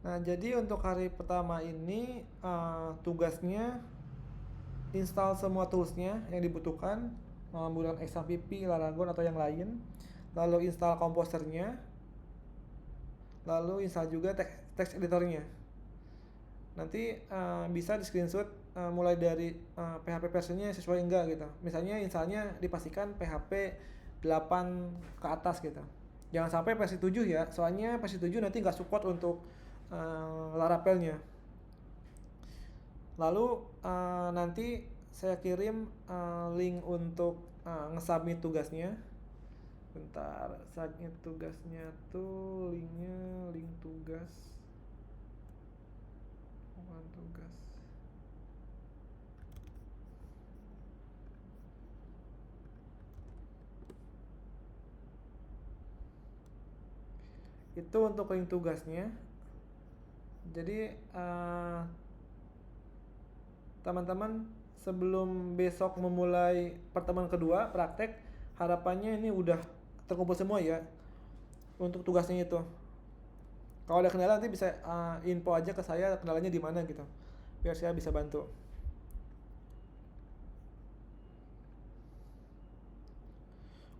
Speaker 1: nah, jadi untuk hari pertama ini tugasnya install semua toolsnya yang dibutuhkan, menggunakan XAMPP, Laragon atau yang lain, lalu install komposernya, lalu install juga text editornya. Nanti bisa di screenshot mulai dari PHP versinya sesuai enggak gitu. Misalnya installnya dipastikan PHP 8 ke atas gitu. Jangan sampai versi 7 ya, soalnya versi 7 nanti nggak support untuk Laravelnya. Lalu nanti saya kirim link untuk nge-submit tugasnya. Bentar, submit tugasnya tuh linknya, link tugas, bukan tugas. Itu untuk link tugasnya. Jadi teman-teman sebelum besok memulai pertemuan kedua praktek, harapannya ini udah terkumpul semua ya untuk tugasnya itu. Kalau ada kendala nanti bisa info aja ke saya kendalanya di mana gitu. biar saya bisa bantu.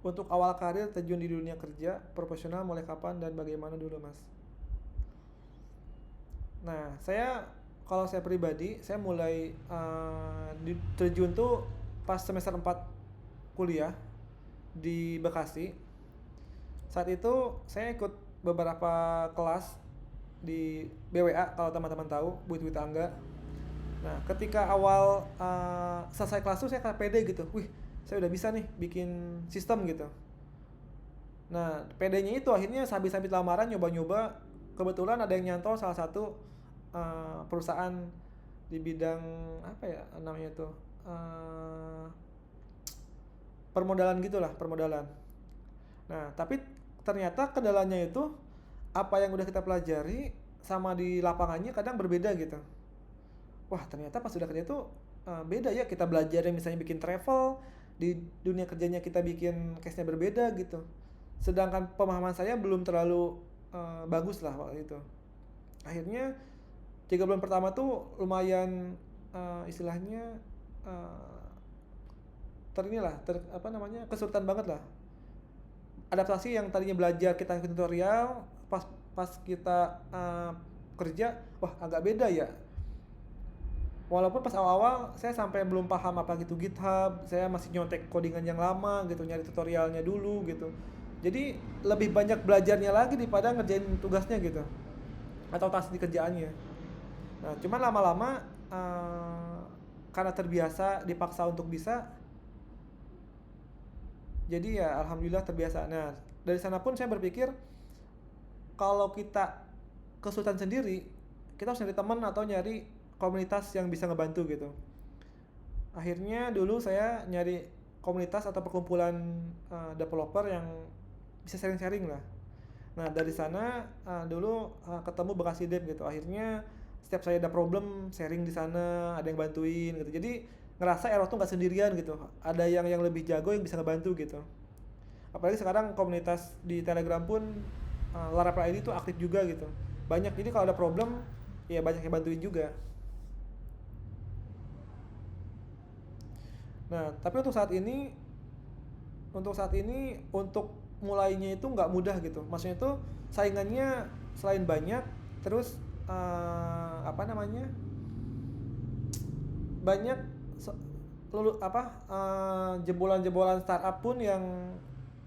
Speaker 1: Untuk awal karir terjun di dunia kerja profesional mulai kapan dan bagaimana dulu, Mas? Nah, kalau saya pribadi, saya mulai terjun tuh pas semester 4 kuliah di Bekasi. Saat itu saya ikut beberapa kelas di BWA, kalau teman-teman tahu, Buit Angga. Nah, ketika awal selesai kelas tuh saya kayak pede gitu. Wih, saya udah bisa nih bikin sistem gitu. Nah, PD-nya itu akhirnya habis-habis lamaran nyoba-nyoba, kebetulan ada yang nyantol salah satu perusahaan di bidang apa ya namanya tuh, permodalan gitulah, permodalan. Nah, tapi ternyata kendalanya itu apa yang udah kita pelajari sama di lapangannya kadang berbeda gitu. Wah, ternyata pas udah kerja tuh beda ya, kita belajar misalnya bikin travel, di dunia kerjanya kita bikin case-nya berbeda gitu. Sedangkan pemahaman saya belum terlalu bagus lah waktu itu. Akhirnya 3 bulan pertama tuh lumayan istilahnya kesulitan banget lah. Adaptasi yang tadinya belajar kita ikut tutorial, pas kita kerja, wah agak beda ya. Walaupun pas awal-awal saya sampai belum paham apa gitu GitHub, saya masih nyontek codingan yang lama gitu, nyari tutorialnya dulu gitu. Jadi lebih banyak belajarnya lagi daripada ngerjain tugasnya gitu, atau task di kerjaannya. Nah, cuman lama-lama karena terbiasa, dipaksa untuk bisa, jadi ya alhamdulillah terbiasa. Nah, dari sana pun saya berpikir kalau kita kesulitan sendiri, kita harus nyari teman atau nyari komunitas yang bisa ngebantu gitu. Akhirnya dulu saya nyari komunitas atau perkumpulan developer yang bisa sharing-sharing lah. Nah, dari sana dulu ketemu Bekasi Dev gitu. Akhirnya setiap saya ada problem, sharing di sana, ada yang bantuin gitu. Jadi ngerasa error tuh nggak sendirian gitu. Ada yang lebih jago yang bisa ngebantu gitu. Apalagi sekarang komunitas di Telegram pun Laravel ID tuh aktif juga gitu. Banyak, jadi kalau ada problem ya banyak yang bantuin juga. Nah, tapi untuk saat ini untuk mulainya itu nggak mudah gitu. Maksudnya itu saingannya selain banyak, terus banyak jebolan-jebolan startup pun yang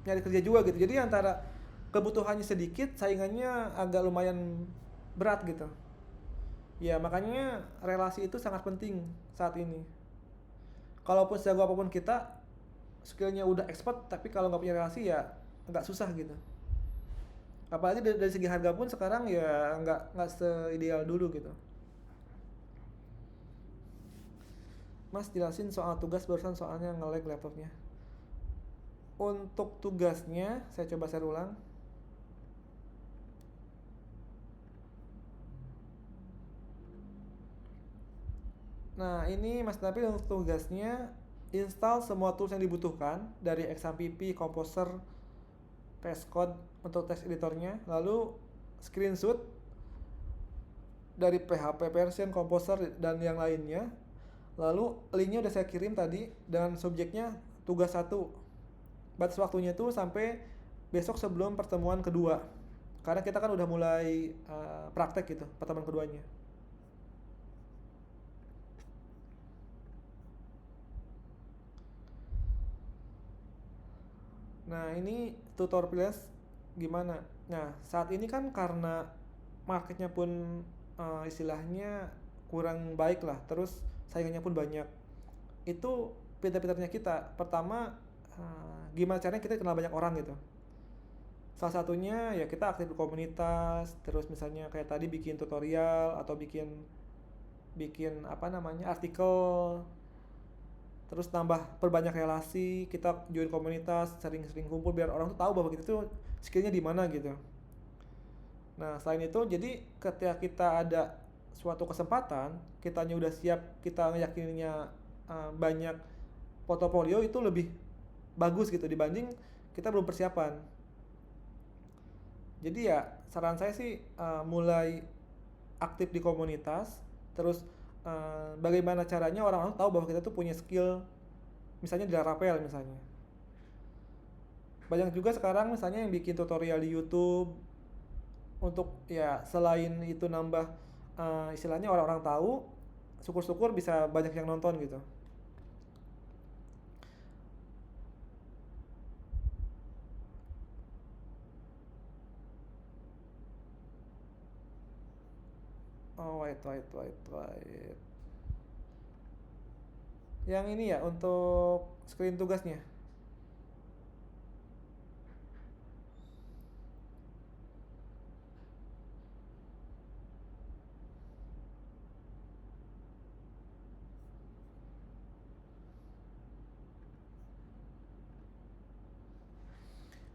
Speaker 1: nyari kerja juga gitu. Jadi antara kebutuhannya sedikit, saingannya agak lumayan berat gitu. Ya makanya relasi itu sangat penting saat ini. Kalaupun sejago apapun kita, skillnya udah expert, tapi kalau nggak punya relasi ya agak susah gitu. Apalagi dari segi harga pun sekarang ya nggak seideal dulu gitu. Mas jelasin soal tugas barusan, soalnya nge-lag laptopnya. Untuk tugasnya saya coba share ulang. Nah, ini Mas Nabil untuk tugasnya install semua tools yang dibutuhkan dari XAMPP, Composer, VS Code untuk text editornya, lalu screenshot dari PHP version, Composer dan yang lainnya. Lalu linknya udah saya kirim tadi, dan subjeknya tugas 1. Batas waktunya tuh sampai besok sebelum pertemuan kedua. Karena kita kan udah mulai praktek gitu, pertemuan keduanya. Nah, ini tutor plus gimana? Nah, saat ini kan karena marketnya pun istilahnya kurang baik lah, terus saingannya pun banyak. Itu pinter-pinternya kita. Pertama, gimana caranya kita kenal banyak orang gitu. Salah satunya ya kita aktif di komunitas, terus misalnya kayak tadi bikin tutorial atau bikin artikel, terus perbanyak relasi, kita join komunitas, sering-sering kumpul biar orang tuh tahu bahwa kita tuh skillnya di mana gitu. Nah, selain itu, jadi ketika kita ada suatu kesempatan, kitanya udah siap, kita ngeyakininya banyak portofolio, itu lebih bagus gitu dibanding kita belum persiapan. Jadi ya saran saya sih mulai aktif di komunitas, terus bagaimana caranya orang-orang tahu bahwa kita tuh punya skill, misalnya di Laravel misalnya. Banyak juga sekarang misalnya yang bikin tutorial di YouTube untuk ya selain itu nambah istilahnya orang-orang tahu, syukur-syukur bisa banyak yang nonton gitu. Oh, wait. Yang ini ya untuk screen tugasnya.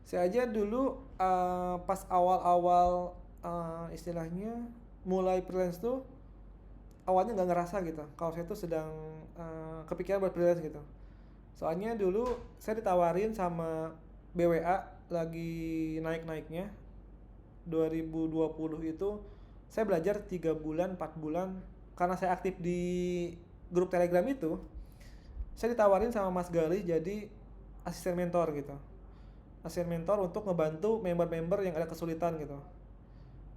Speaker 1: Saya aja dulu pas awal-awal istilahnya mulai freelance tuh awalnya nggak ngerasa gitu kalau saya tuh sedang kepikiran buat freelance gitu. Soalnya dulu saya ditawarin sama BWA lagi naik-naiknya 2020 itu saya belajar 3 bulan 4 bulan karena saya aktif di grup Telegram itu. Saya ditawarin sama Mas Galih jadi asisten mentor gitu. Asisten mentor untuk ngebantu member-member yang ada kesulitan gitu.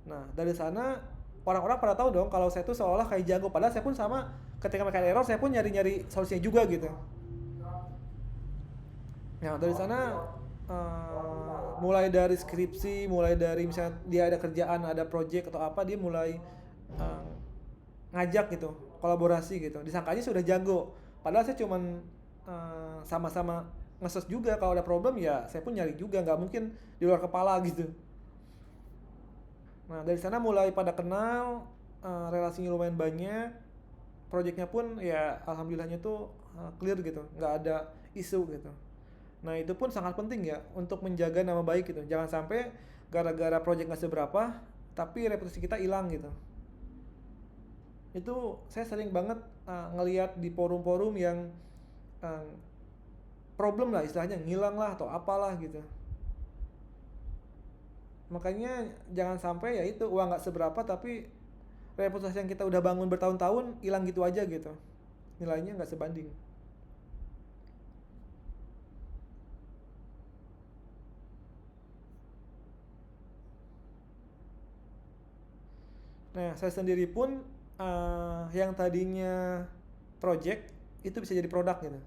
Speaker 1: Nah, dari sana orang-orang pada tahu dong kalau saya tuh seolah kayak jago, padahal saya pun sama ketika mereka ada error saya pun nyari-nyari solusinya juga gitu. Nah, dari sana mulai dari skripsi, mulai dari misalnya dia ada kerjaan, ada project atau apa, dia mulai ngajak gitu, kolaborasi gitu. Disangkanya sudah jago, padahal saya cuman sama-sama nge-search juga kalau ada problem ya saya pun nyari juga, nggak mungkin di luar kepala gitu. Nah, dari sana mulai pada kenal, relasinya lumayan banyak, projectnya pun ya alhamdulillahnya tuh clear gitu, nggak ada isu gitu. Nah, itu pun sangat penting ya untuk menjaga nama baik gitu. Jangan sampai gara-gara project nggak seberapa tapi reputasi kita hilang gitu. Itu saya sering banget ngelihat di forum-forum yang problem lah istilahnya, ngilang lah atau apalah gitu. Makanya jangan sampai ya itu uang nggak seberapa tapi reputasi yang kita udah bangun bertahun-tahun hilang gitu aja gitu, nilainya nggak sebanding. Nah, saya sendiri pun yang tadinya project itu bisa jadi produk gitu.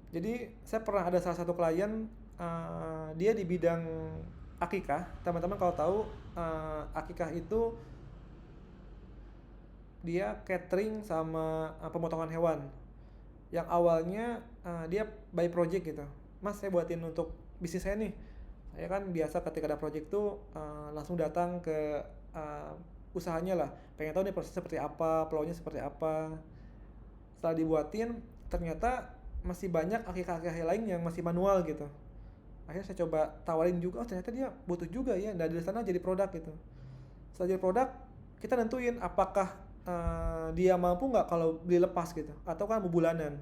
Speaker 1: Jadi saya pernah ada salah satu klien, dia di bidang akikah. Teman-teman kalau tahu akikah itu dia catering sama pemotongan hewan. Yang awalnya dia by project gitu. Mas, saya buatin untuk bisnis saya nih. Saya kan biasa ketika ada project tuh langsung datang ke usahanya lah. Pengen tahu nih prosesnya seperti apa, flow-nya seperti apa. Setelah dibuatin, ternyata masih banyak akikah-akikah lain yang masih manual gitu. Akhirnya saya coba tawarin juga, oh ternyata dia butuh juga ya. Dan dari sana jadi produk gitu. Setelah jadi produk, kita nentuin apakah dia mampu nggak kalau beli lepas gitu, atau kan bulanan.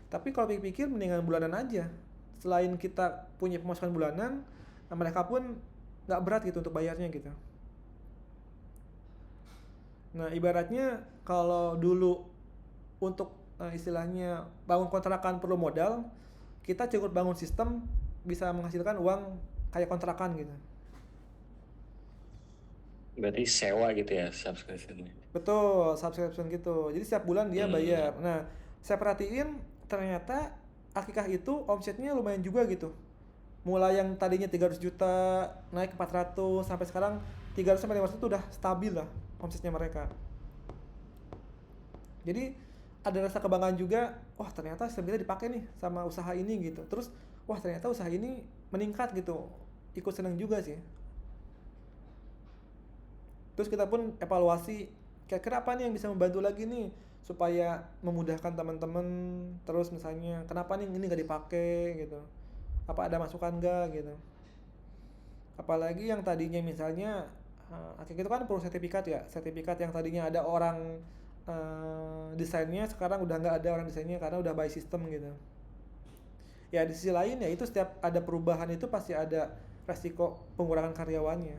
Speaker 1: Tapi kalau pikir-pikir mendingan bulanan aja. Selain kita punya pemasukan bulanan, mereka pun nggak berat gitu untuk bayarnya gitu. Nah, ibaratnya kalau dulu untuk istilahnya bangun kontrakan perlu modal, kita cukup bangun sistem bisa menghasilkan uang kayak kontrakan gitu.
Speaker 5: Berarti sewa gitu ya subscription-nya.
Speaker 1: Betul, subscription gitu. Jadi setiap bulan dia bayar. Nah, saya perhatiin ternyata akikah itu omsetnya lumayan juga gitu. Mulai yang tadinya 300 juta naik ke 400 sampai sekarang 300 sampai 500 itu udah stabil lah omsetnya mereka. Jadi ada rasa kebanggaan juga, wah ternyata sistem kita dipakai nih sama usaha ini gitu. Terus wah ternyata usaha ini meningkat gitu. Ikut seneng juga sih. Terus kita pun evaluasi kira-kira apa nih yang bisa membantu lagi nih supaya memudahkan teman-teman. Terus misalnya kenapa nih ini nggak dipakai gitu, apa ada masukan nggak gitu. Apalagi yang tadinya misalnya itu kan perlu sertifikat ya, sertifikat yang tadinya ada orang desainnya sekarang udah nggak ada orang desainnya karena udah by system gitu. Ya di sisi lain ya itu setiap ada perubahan itu pasti ada resiko pengurangan karyawannya.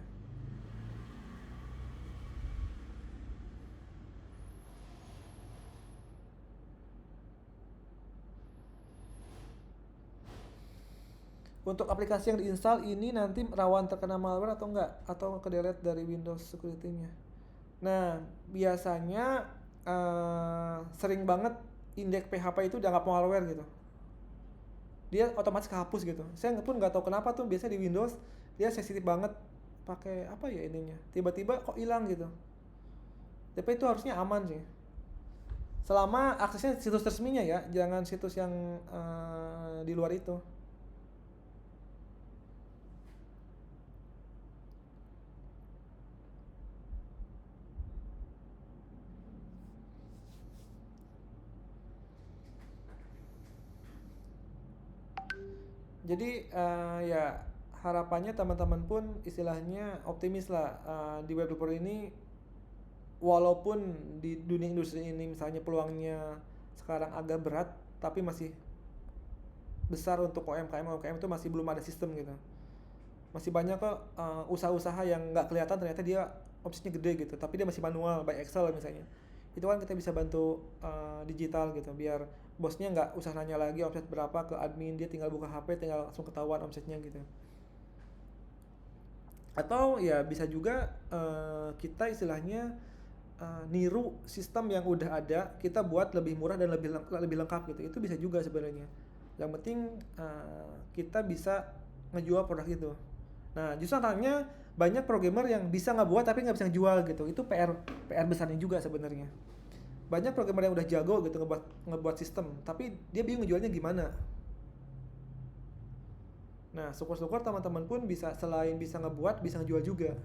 Speaker 1: Untuk aplikasi yang diinstal ini nanti rawan terkena malware atau enggak, atau ke-delete dari Windows security-nya. Nah, biasanya sering banget indeks PHP itu dianggap malware gitu. Dia otomatis kehapus gitu. Saya pun nggak tahu kenapa tuh, biasanya di Windows dia sensitif banget pakai apa ya ininya. Tiba-tiba kok hilang gitu. Tapi itu harusnya aman sih. Selama aksesnya situs resminya ya, jangan situs yang di luar itu. Jadi ya harapannya teman-teman pun istilahnya optimis lah di web developer ini, walaupun di dunia industri ini misalnya peluangnya sekarang agak berat, tapi masih besar untuk UMKM itu masih belum ada sistem gitu. Masih banyak kok usaha-usaha yang nggak kelihatan ternyata dia omsetnya gede gitu, tapi dia masih manual by Excel misalnya. Itu kan kita bisa bantu digital gitu, biar bosnya nggak usah nanya lagi omset berapa ke admin, dia tinggal buka HP tinggal langsung ketahuan omsetnya gitu. Atau ya bisa juga kita istilahnya niru sistem yang udah ada, kita buat lebih murah dan lebih lengkap gitu. Itu bisa juga sebenarnya. Yang penting kita bisa ngejual produk itu. Nah, justru tantangannya banyak programmer yang bisa ngebuat tapi nggak bisa ngejual gitu. Itu PR besarnya juga sebenarnya. Banyak programmer yang udah jago gitu ngebuat sistem, tapi dia bingung ngejualnya gimana. Nah, syukur-syukur teman-teman pun bisa, selain bisa ngebuat, bisa ngejual juga.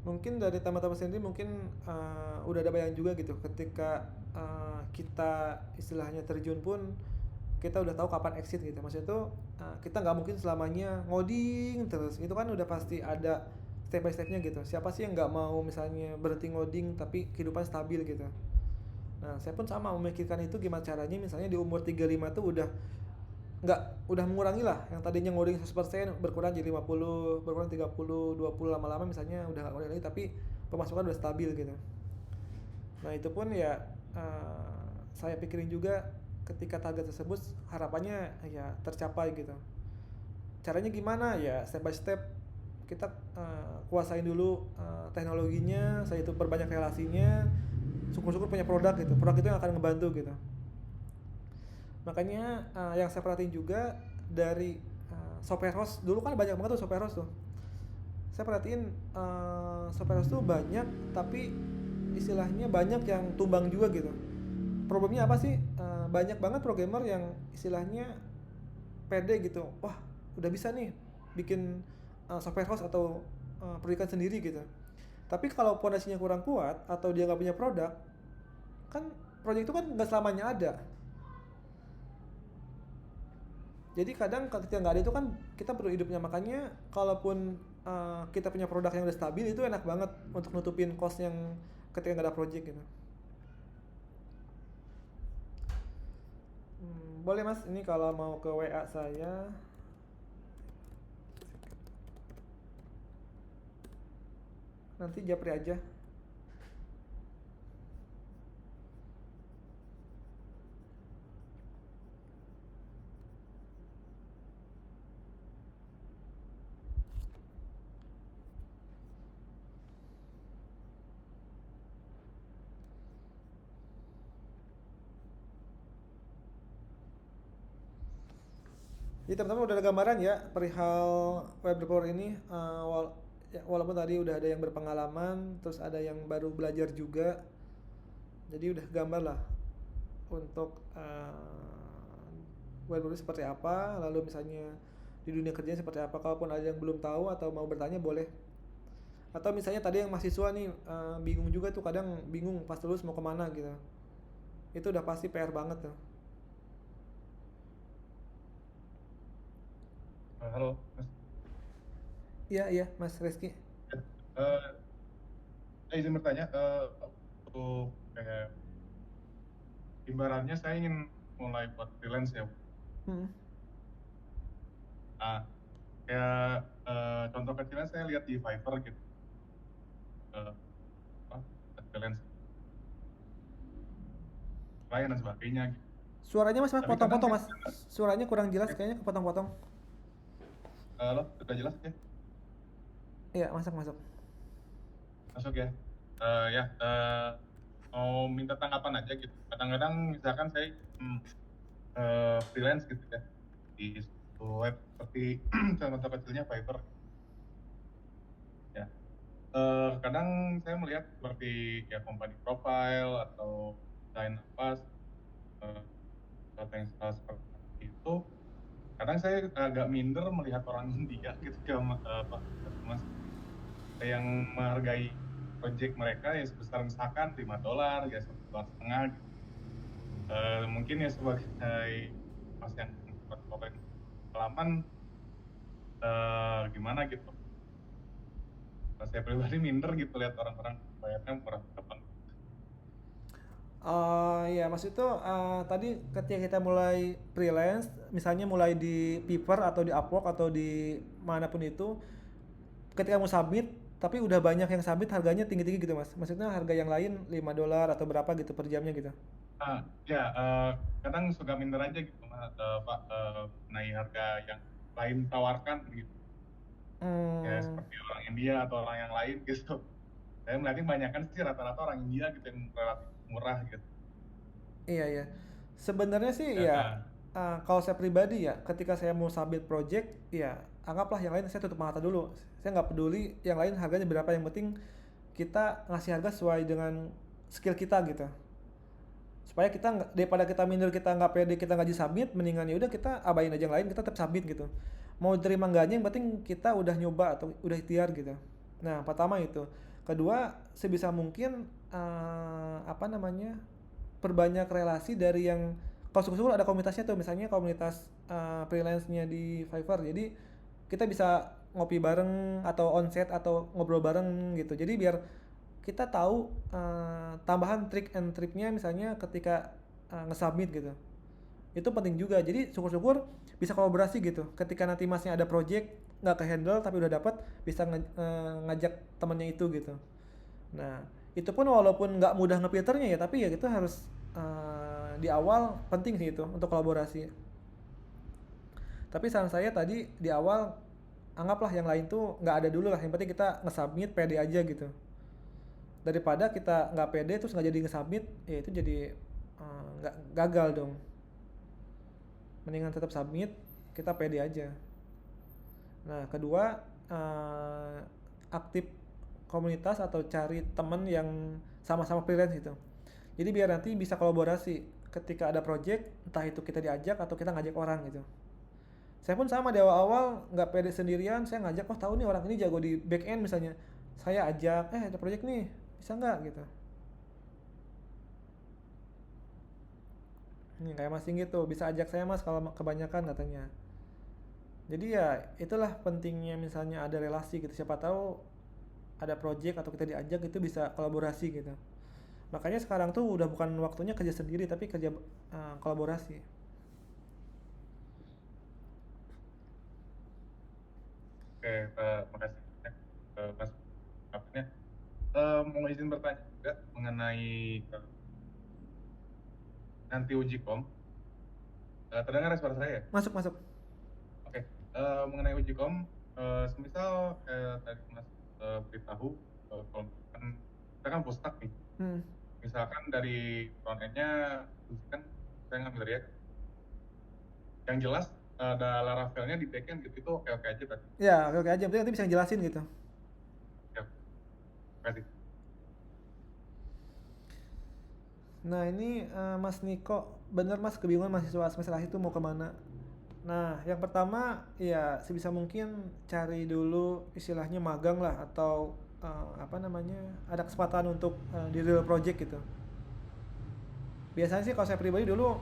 Speaker 1: Mungkin dari teman-teman sendiri mungkin udah ada bayangan juga gitu, ketika kita istilahnya terjun pun kita udah tahu kapan exit gitu. Maksudnya itu kita nggak mungkin selamanya ngoding terus, itu kan udah pasti ada step by stepnya gitu. Siapa sih yang nggak mau misalnya berhenti ngoding tapi kehidupan stabil gitu. Nah, saya pun sama memikirkan itu, gimana caranya misalnya di umur 35 tuh udah mengurangi lah, yang tadinya ngoding 100% berkurang jadi 50, berkurang 30, 20, lama-lama misalnya udah nggak ngoding lagi tapi pemasukan udah stabil gitu. Nah, itu pun ya saya pikirin juga ketika target tersebut harapannya ya tercapai gitu. Caranya gimana ya, step by step kita kuasain dulu teknologinya, saya itu perbanyak relasinya, syukur-syukur punya produk gitu, produk itu yang akan ngebantu gitu. Makanya yang saya perhatiin juga dari software house, dulu kan banyak banget tuh software house tuh. Saya perhatiin software house tuh banyak, tapi istilahnya banyak yang tumbang juga gitu. Problemnya apa sih? Banyak banget programmer yang istilahnya pede gitu, wah udah bisa nih bikin software house atau proyekan sendiri gitu. Tapi kalau fondasinya kurang kuat atau dia nggak punya produk, kan proyek itu kan nggak selamanya ada. Jadi kadang ketika nggak ada itu kan kita perlu hidupnya. Makanya kalaupun kita punya produk yang udah stabil, itu enak banget untuk nutupin cost yang ketika nggak ada project gitu. Boleh mas, ini kalau mau ke WA saya. Nanti japri aja. Jadi teman-teman udah ada gambaran ya perihal web developer ini, walaupun tadi udah ada yang berpengalaman, terus ada yang baru belajar juga. Jadi udah gambar lah untuk web developer seperti apa, lalu misalnya di dunia kerjanya seperti apa. Kalaupun ada yang belum tahu atau mau bertanya boleh. Atau misalnya tadi yang mahasiswa nih bingung juga tuh, kadang bingung pas lulus mau kemana gitu. Itu udah pasti PR banget tuh.
Speaker 9: Halo, Mas.
Speaker 1: Iya, Mas Rizky.
Speaker 9: Izin bertanya, untuk kayak ibaratnya saya ingin mulai buat freelance ya.
Speaker 1: Hmm.
Speaker 9: Nah, kayak contoh kecilnya saya lihat di Fiverr gitu, freelance klien dan sebagainya gitu.
Speaker 1: Suaranya Mas
Speaker 9: Tapi kadang
Speaker 1: potong-potong
Speaker 9: kayak
Speaker 1: Mas. Suaranya kurang jelas kayaknya, kepotong-potong.
Speaker 9: lo udah jelas ya?
Speaker 1: Iya, masuk.
Speaker 9: Masuk ya? Ya, mau minta tanggapan aja gitu. Kadang-kadang misalkan saya freelance gitu ya di suatu web seperti contoh kecilnya Fiverr. Ya, kadang saya melihat seperti ya company profile atau desain apa sesuatu yang seperti itu. Kadang saya agak minder melihat orang India gitu ya, Mas, yang menghargai project mereka ya sebesar misalkan $5 ya $1,5 gitu. Mungkin ya sebagai Mas yang pengalaman gimana gitu. Saya pribadi minder gitu lihat orang-orang bayarnya murah berapa.
Speaker 1: Ya maksud itu tadi ketika kita mulai freelance, misalnya mulai di Fiverr atau di Upwork atau di manapun itu, ketika mau submit, tapi udah banyak yang submit harganya tinggi-tinggi gitu Mas. Maksudnya harga yang lain $5 atau berapa gitu per jamnya gitu.
Speaker 9: Ya, kadang suka minder aja gitu Pak, naik harga yang lain tawarkan gitu. Ya seperti orang India atau orang yang lain gitu. Saya melihatnya kebanyakan sih rata-rata orang India gitu yang relatif murah gitu.
Speaker 1: Iya. Sebenarnya sih ya, kalau saya pribadi ya, ketika saya mau submit project, ya anggaplah yang lain saya tutup mata dulu. Saya nggak peduli yang lain harganya berapa, yang penting kita ngasih harga sesuai dengan skill kita gitu. Supaya kita nggak, daripada kita minder, kita nggak pede, kita nggak submit, mendingan ya udah kita abain aja yang lain, kita tetap submit gitu. Mau terima enggaknya yang penting kita udah nyoba atau udah ikhtiar gitu. Nah, pertama itu. Kedua, sebisa mungkin perbanyak relasi dari yang, kalau syukur-syukur ada komunitasnya tuh, misalnya komunitas freelance-nya di Fiverr. Jadi kita bisa ngopi bareng atau onset atau ngobrol bareng gitu. Jadi biar kita tahu tambahan trik and triknya misalnya ketika nge-submit gitu. Itu penting juga. Jadi syukur-syukur bisa kolaborasi gitu. Ketika nanti Masnya ada project nggak ke-handle tapi udah dapat, bisa ngajak temannya itu gitu. Nah, itu pun walaupun nggak mudah ngefilternya ya, tapi ya kita harus di awal penting sih itu untuk kolaborasi. Tapi saran saya tadi di awal, anggaplah yang lain tuh nggak ada dulu lah. Yang penting kita nge-submit pede aja gitu. Daripada kita nggak pede terus nggak jadi nge-submit, ya itu jadi nggak gagal dong. Mendingan tetap submit, kita pede aja. Nah, kedua, aktif komunitas atau cari temen yang sama-sama freelance gitu. Jadi biar nanti bisa kolaborasi ketika ada project, entah itu kita diajak atau kita ngajak orang gitu. Saya pun sama di awal-awal nggak pede sendirian, saya ngajak, oh tahu nih orang ini jago di back end misalnya, saya ajak, ada project nih, bisa nggak gitu. Nih kayak Mas Singgi tuh, bisa ajak saya Mas kalau kebanyakan katanya. Jadi ya itulah pentingnya misalnya ada relasi gitu, siapa tahu ada project atau kita diajak itu bisa kolaborasi gitu. Makanya sekarang tuh udah bukan waktunya kerja sendiri tapi kerja kolaborasi.
Speaker 9: Oke, makasih Mas. Apanya? Mau izin bertanya juga mengenai nanti uji kom. Terdengar suara saya?
Speaker 1: Masuk.
Speaker 9: Oke, mengenai uji kom, semisal tadi Mas beritahu kalau kita kan full stack nih. Misalkan dari front end-nya kan saya ngambil React. Yang jelas ada Laravel-nya di back-end gitu, itu oke-oke aja berarti.
Speaker 1: Ya, oke aja, nanti bisa ngejelasin gitu.
Speaker 9: Ya, kasih.
Speaker 1: Nah ini Mas Niko, bener Mas kebingungan mahasiswa semester akhir itu mau kemana. Nah yang pertama ya sebisa mungkin cari dulu istilahnya magang lah, atau ada kesempatan untuk di real project gitu. Biasanya sih kalau saya pribadi dulu,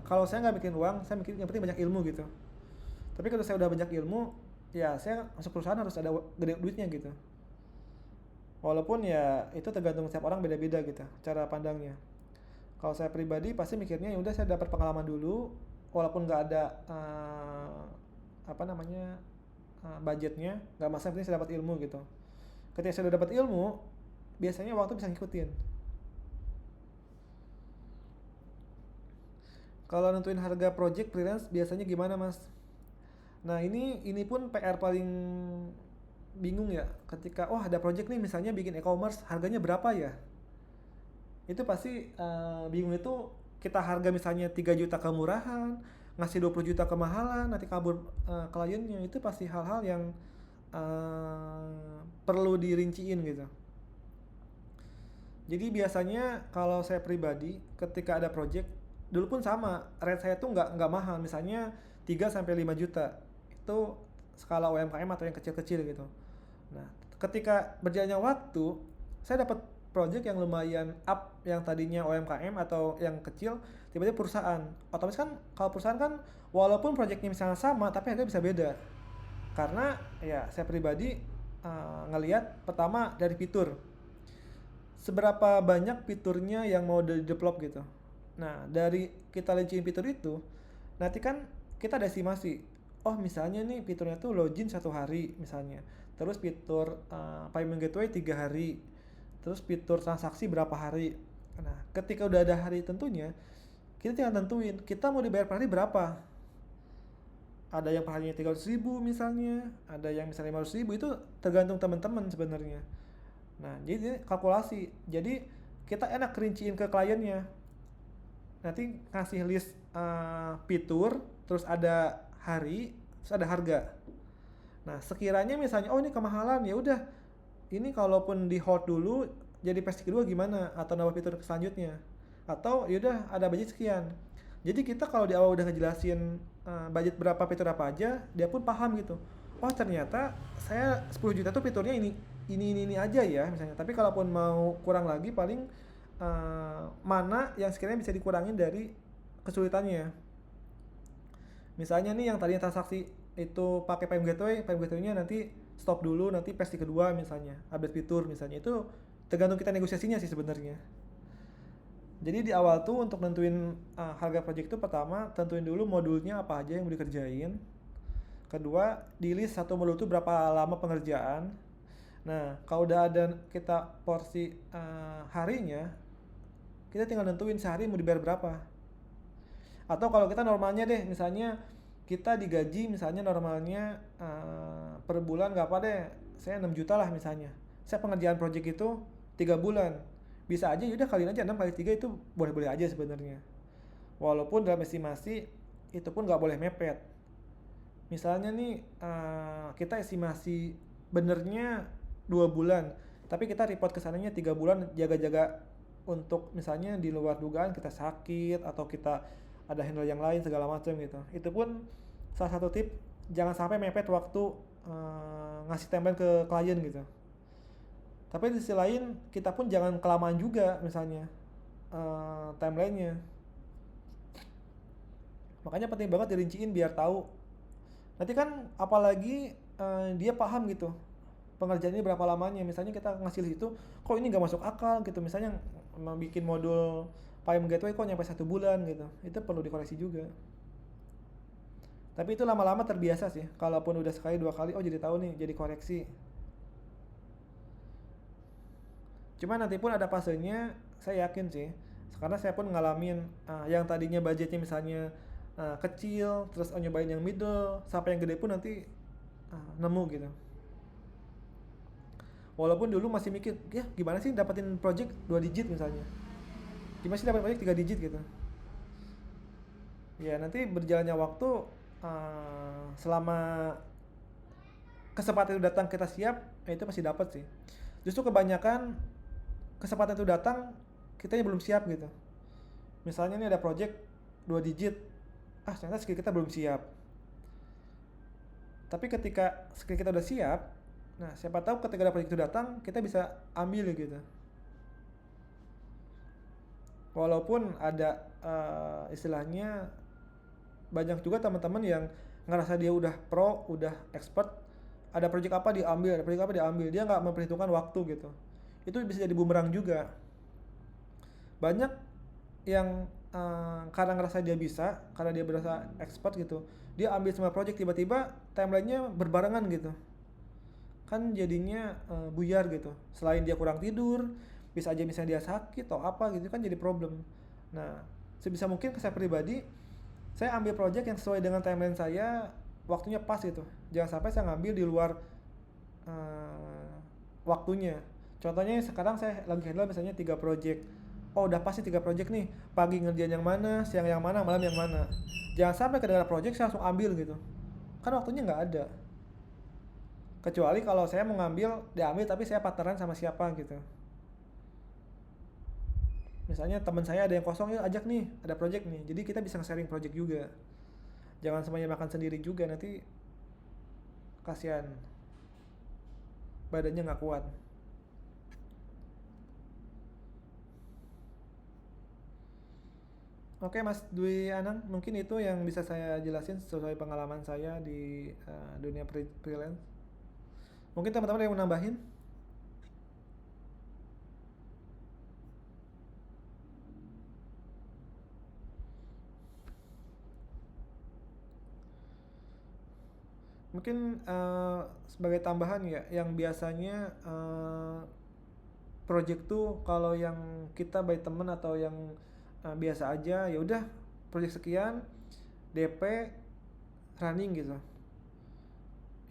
Speaker 1: kalau saya nggak bikin uang, saya mikir yang penting banyak ilmu gitu. Tapi kalau saya udah banyak ilmu, ya saya masuk perusahaan harus ada gede duitnya gitu. Walaupun ya itu tergantung setiap orang beda-beda gitu cara pandangnya. Kalau saya pribadi pasti mikirnya ya udah saya dapat pengalaman dulu, walaupun nggak ada apa namanya budgetnya, nggak masalah, penting saya dapat ilmu gitu. Ketika saya udah dapat ilmu, biasanya waktu bisa ngikutin. Kalau nentuin harga project freelance biasanya gimana mas? Nah ini pun PR paling bingung ya, ketika ada project nih misalnya bikin e-commerce, harganya berapa ya? Itu pasti bingung. Itu kita harga misalnya 3 juta kemurahan, ngasih 20 juta kemahalan, nanti kabur kliennya. Itu pasti hal-hal yang perlu dirinciin gitu. Jadi biasanya kalau saya pribadi ketika ada project, dulu pun sama, rate saya tuh nggak mahal, misalnya 3 sampai 5 juta. Itu skala UMKM atau yang kecil-kecil gitu. Nah, ketika berjalannya waktu, saya dapat project yang lumayan up, yang tadinya UMKM atau yang kecil, tiba-tiba perusahaan. Otomatis kan kalau perusahaan kan walaupun projectnya misalnya sama, tapi harganya bisa beda. Karena ya saya pribadi ngelihat pertama dari fitur. Seberapa banyak fiturnya yang mau di-develop gitu. Nah, dari kita launching fitur itu, nanti kan kita ada estimasi. Oh, misalnya nih fiturnya tuh login 1 hari misalnya. Terus fitur payment gateway 3 hari. Terus fitur transaksi berapa hari. Nah, ketika udah ada hari tentunya, kita tinggal tentuin kita mau dibayar per hari berapa. Ada yang per harinya 300.000 misalnya, ada yang misalnya 500.000, itu tergantung teman-teman sebenarnya. Nah, jadi kalkulasi. Jadi kita enak rinciin ke kliennya. Nanti ngasih list fitur, terus ada hari, terus ada harga. Nah, sekiranya misalnya ini kemahalan, ya udah. Ini kalaupun di hold dulu jadi versi kedua gimana, atau nambah fitur selanjutnya. Atau yaudah ada budget sekian. Jadi kita kalau di awal udah ngejelasin budget berapa, fitur apa aja, dia pun paham gitu. Oh, ternyata saya 10 juta tuh fiturnya ini aja ya misalnya. Tapi kalaupun mau kurang lagi, paling mana yang sekiranya bisa dikurangin dari kesulitannya. Misalnya nih yang tadinya transaksi itu pakai payment gateway-nya nanti stop dulu, nanti versi kedua misalnya, update fitur misalnya. Itu tergantung kita negosiasinya sih sebenarnya. Jadi di awal tuh untuk nentuin harga project itu, pertama tentuin dulu modulnya apa aja yang mau dikerjain. Kedua, di list satu modul itu berapa lama pengerjaan. Nah, kalau udah ada kita porsi harinya, kita tinggal nentuin sehari mau dibayar berapa. Atau kalau kita normalnya deh, misalnya kita digaji misalnya normalnya per bulan nggak apa deh, saya 6 juta lah misalnya. Saya pengerjaan project itu 3 bulan. Bisa aja yaudah kaliin aja 6 kali 3, itu boleh-boleh aja sebenarnya. Walaupun dalam estimasi itu pun nggak boleh mepet. Misalnya nih kita estimasi benernya 2 bulan, tapi kita report kesananya 3 bulan, jaga-jaga untuk misalnya di luar dugaan kita sakit atau kita ada handle yang lain segala macam gitu. Itu pun salah satu tip, jangan sampai mepet waktu ngasih timeline ke klien gitu. Tapi di sisi lain kita pun jangan kelamaan juga misalnya timelinenya. Makanya penting banget dirinciin biar tahu. Nanti kan apalagi dia paham gitu pengerjaan ini berapa lamanya. Misalnya kita ngasih list itu, kok ini nggak masuk akal gitu. Misalnya mau bikin modul payment gateway kok nyampe 1 bulan gitu. Itu perlu dikoreksi juga. Tapi itu lama-lama terbiasa sih. Kalaupun udah sekali 2 kali, jadi tahu nih, jadi koreksi. Cuma nanti pun ada fasenya, saya yakin sih. Karena saya pun ngalamin yang tadinya budgetnya misalnya kecil, terus nyobain yang middle, sampai yang gede pun nanti nemu gitu. Walaupun dulu masih mikir, ya gimana sih dapetin project 2 digit misalnya. Gimana sih dapat project 3 digit gitu. Ya nanti berjalannya waktu, selama kesempatan itu datang kita siap, itu pasti dapat sih. Justru kebanyakan kesempatan itu datang, kitanya belum siap gitu. Misalnya nih ada project 2 digit, ternyata skill kita belum siap. Tapi ketika skill kita udah siap, nah siapa tahu ketika ada project itu datang, kita bisa ambil gitu. Walaupun ada istilahnya banyak juga teman-teman yang ngerasa dia udah pro, udah expert, ada project apa diambil, ada project apa diambil, dia nggak memperhitungkan waktu gitu. Itu bisa jadi bumerang juga. Banyak yang karena ngerasa dia bisa, karena dia berasa expert gitu, dia ambil semua project, tiba-tiba timelinenya berbarengan gitu, kan jadinya buyar gitu. Selain dia kurang tidur, bisa aja misalnya dia sakit atau apa gitu, kan jadi problem. Nah, sebisa mungkin ke saya pribadi, saya ambil project yang sesuai dengan timeline saya, waktunya pas gitu. Jangan sampai saya ngambil di luar waktunya. Contohnya sekarang saya lagi handle misalnya 3 project. Oh, udah pasti 3 project nih. Pagi ngerjain yang mana, siang yang mana, malam yang mana. Jangan sampai kedengaran project saya langsung ambil gitu. Kan waktunya nggak ada. Kecuali kalau saya mau ngambil, diambil tapi saya partneran sama siapa gitu. Misalnya teman saya ada yang kosong, ya ajak nih, ada project nih. Jadi kita bisa sharing project juga. Jangan semuanya makan sendiri juga, nanti kasihan. Badannya nggak kuat. Oke Mas Dwi Anang, mungkin itu yang bisa saya jelasin sesuai pengalaman saya di dunia freelance. Mungkin teman-teman ada yang mau nambahin? Mungkin sebagai tambahan ya, yang biasanya project tuh kalau yang kita by temen atau yang biasa aja, ya udah project sekian, DP, running gitu.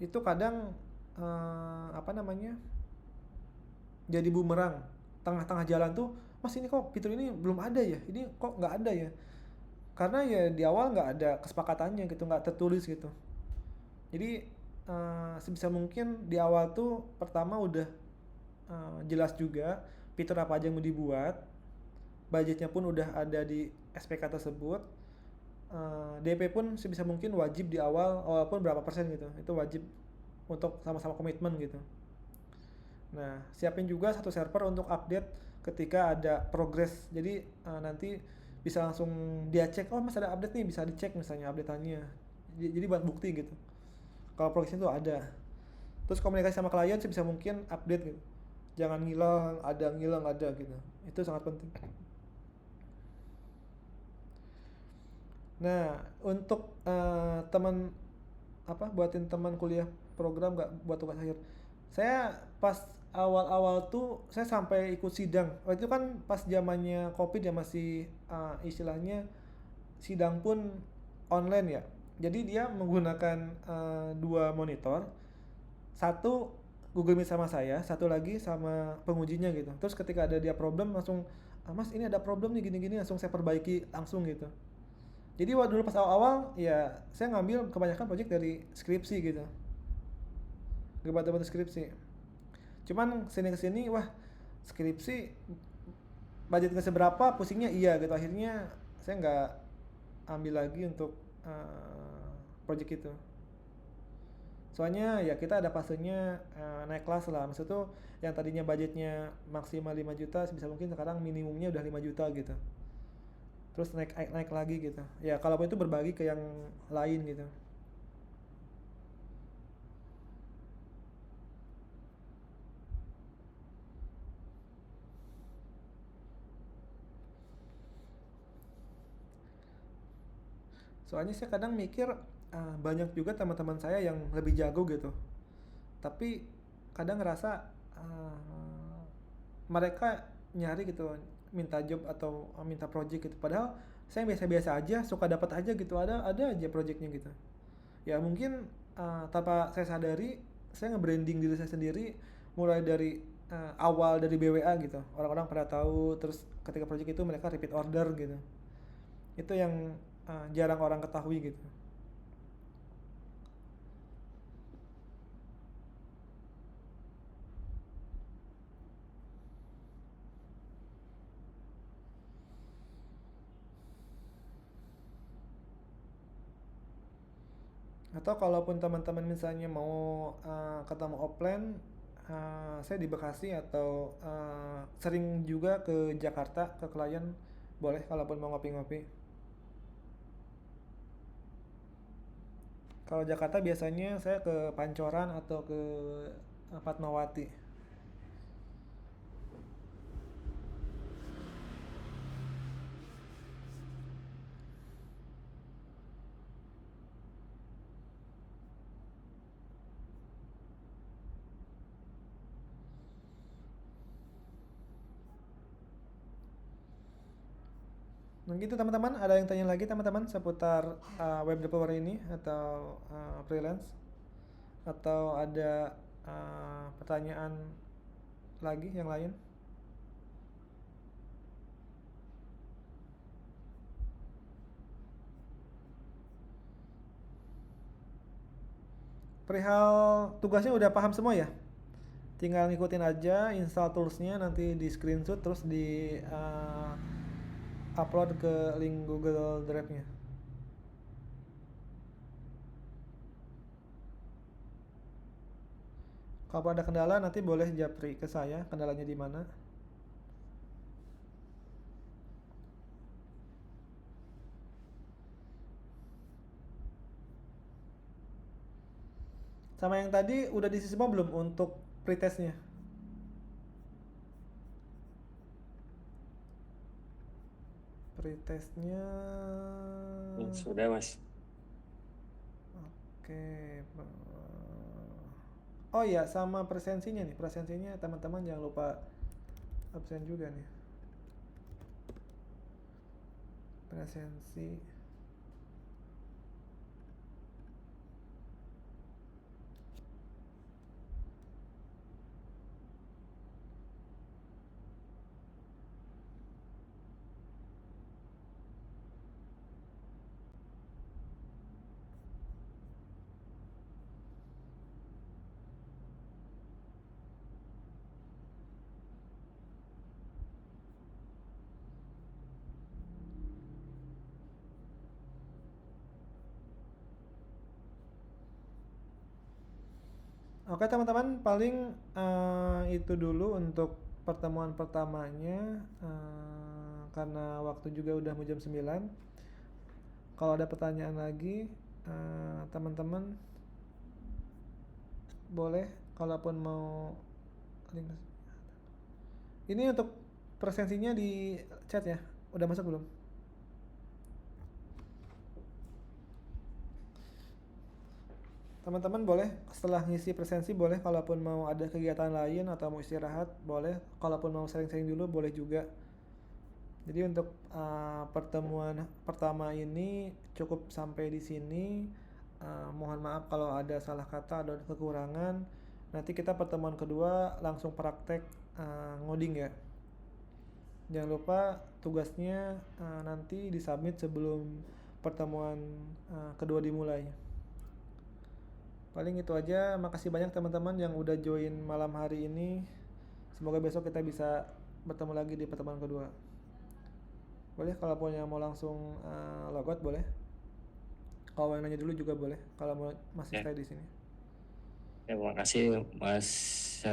Speaker 1: Itu kadang apa namanya, jadi bumerang. Tengah-tengah jalan tuh, Mas ini kok fitur ini belum ada ya, ini kok nggak ada ya. Karena ya di awal nggak ada kesepakatannya gitu, nggak tertulis gitu. Jadi sebisa mungkin di awal tuh pertama udah jelas juga fitur apa aja yang mau dibuat, budgetnya pun udah ada di SPK tersebut, DP pun sebisa mungkin wajib di awal, walaupun berapa persen gitu, itu wajib untuk sama-sama komitmen gitu. Nah, siapin juga satu server untuk update ketika ada progress, jadi nanti bisa langsung dia cek, oh mas ada update nih, bisa dicek misalnya update-annya, jadi buat bukti gitu kalau progresnya itu ada. Terus komunikasi sama klien sebisa mungkin update gitu, jangan ngilang ada gitu, itu sangat penting. Nah, untuk teman buatin teman kuliah program nggak buat tugas akhir, saya pas awal-awal tuh saya sampai ikut sidang. Waktu itu kan pas zamannya COVID ya, masih istilahnya sidang pun online ya. Jadi dia menggunakan 2 monitor, satu Google Meet sama saya, satu lagi sama pengujinya gitu. Terus ketika ada dia problem langsung, Mas ini ada problem nih gini-gini, langsung saya perbaiki langsung gitu. Jadi waktu dulu pas awal-awal ya saya ngambil kebanyakan project dari skripsi gitu, ngebantu skripsi. Cuman kesini wah skripsi budget nggak seberapa, pusingnya iya gitu. Akhirnya saya nggak ambil lagi untuk project itu. Soalnya ya kita ada fasenya naik kelas lah. Maksud tuh yang tadinya budgetnya maksimal 5 juta, sebisa mungkin sekarang minimumnya udah 5 juta gitu. Terus naik lagi gitu. Ya kalaupun itu berbagi ke yang lain gitu. Soalnya saya kadang mikir banyak juga teman-teman saya yang lebih jago gitu. Tapi kadang ngerasa mereka nyari gitu, minta job atau minta project gitu. Padahal saya biasa-biasa aja, suka dapat aja gitu. Ada aja projectnya gitu. Ya mungkin tanpa saya sadari, saya nge-branding diri saya sendiri mulai dari awal dari BWA gitu. Orang-orang pada tahu, terus ketika project itu mereka repeat order gitu. Itu yang jarang orang ketahui gitu. Atau kalaupun teman-teman misalnya mau ketemu offline, saya di Bekasi atau sering juga ke Jakarta ke klien, boleh kalaupun mau ngopi-ngopi. Kalau Jakarta biasanya saya ke Pancoran atau ke Fatmawati. Nah gitu teman-teman, ada yang tanya lagi teman-teman seputar web developer ini atau freelance? Atau ada pertanyaan lagi yang lain? Perihal tugasnya udah paham semua ya? Tinggal ngikutin aja, install toolsnya, nanti di screenshot terus di upload ke link Google Drive-nya. Kalau ada kendala nanti boleh japri ke saya, kendalanya di mana. Sama yang tadi udah diisi semua belum untuk pretestnya? Pretestnya
Speaker 5: Sudah Mas.
Speaker 1: Oke. Oh iya, sama presensinya nih. Presensinya teman-teman jangan lupa absen juga nih. Presensi. Oke teman-teman, paling itu dulu untuk pertemuan pertamanya, karena waktu juga udah mau jam 9. Kalau ada pertanyaan lagi, teman-teman boleh, kalaupun mau ini untuk presensinya di chat ya, udah masuk belum? Teman-teman boleh setelah ngisi presensi boleh, kalaupun mau ada kegiatan lain atau mau istirahat boleh, kalaupun mau sharing-sharing dulu boleh juga. Jadi untuk pertemuan pertama ini cukup sampai di sini. Mohon maaf kalau ada salah kata atau kekurangan. Nanti kita pertemuan kedua langsung praktek ngoding ya. Jangan lupa tugasnya nanti disubmit sebelum pertemuan kedua dimulai. Paling itu aja. Makasih banyak teman-teman yang udah join malam hari ini. Semoga besok kita bisa bertemu lagi di pertemuan kedua. Boleh kalau yang mau langsung logout boleh. Kalau yang nanya dulu juga boleh. Kalau mau masih stay di sini.
Speaker 5: Ya, terima kasih Mas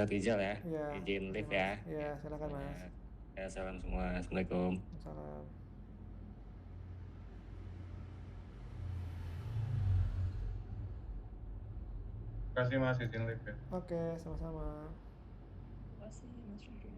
Speaker 5: Rizal ya.
Speaker 1: Ya,
Speaker 5: Izin live ya.
Speaker 1: Ya, silakan Mas.
Speaker 5: Ya, salam semua. Assalamualaikum.
Speaker 1: Salam.
Speaker 9: Terima kasih Mas, izin live ya.
Speaker 1: Oke, sama-sama.
Speaker 3: Terima kasih Mas Ridho.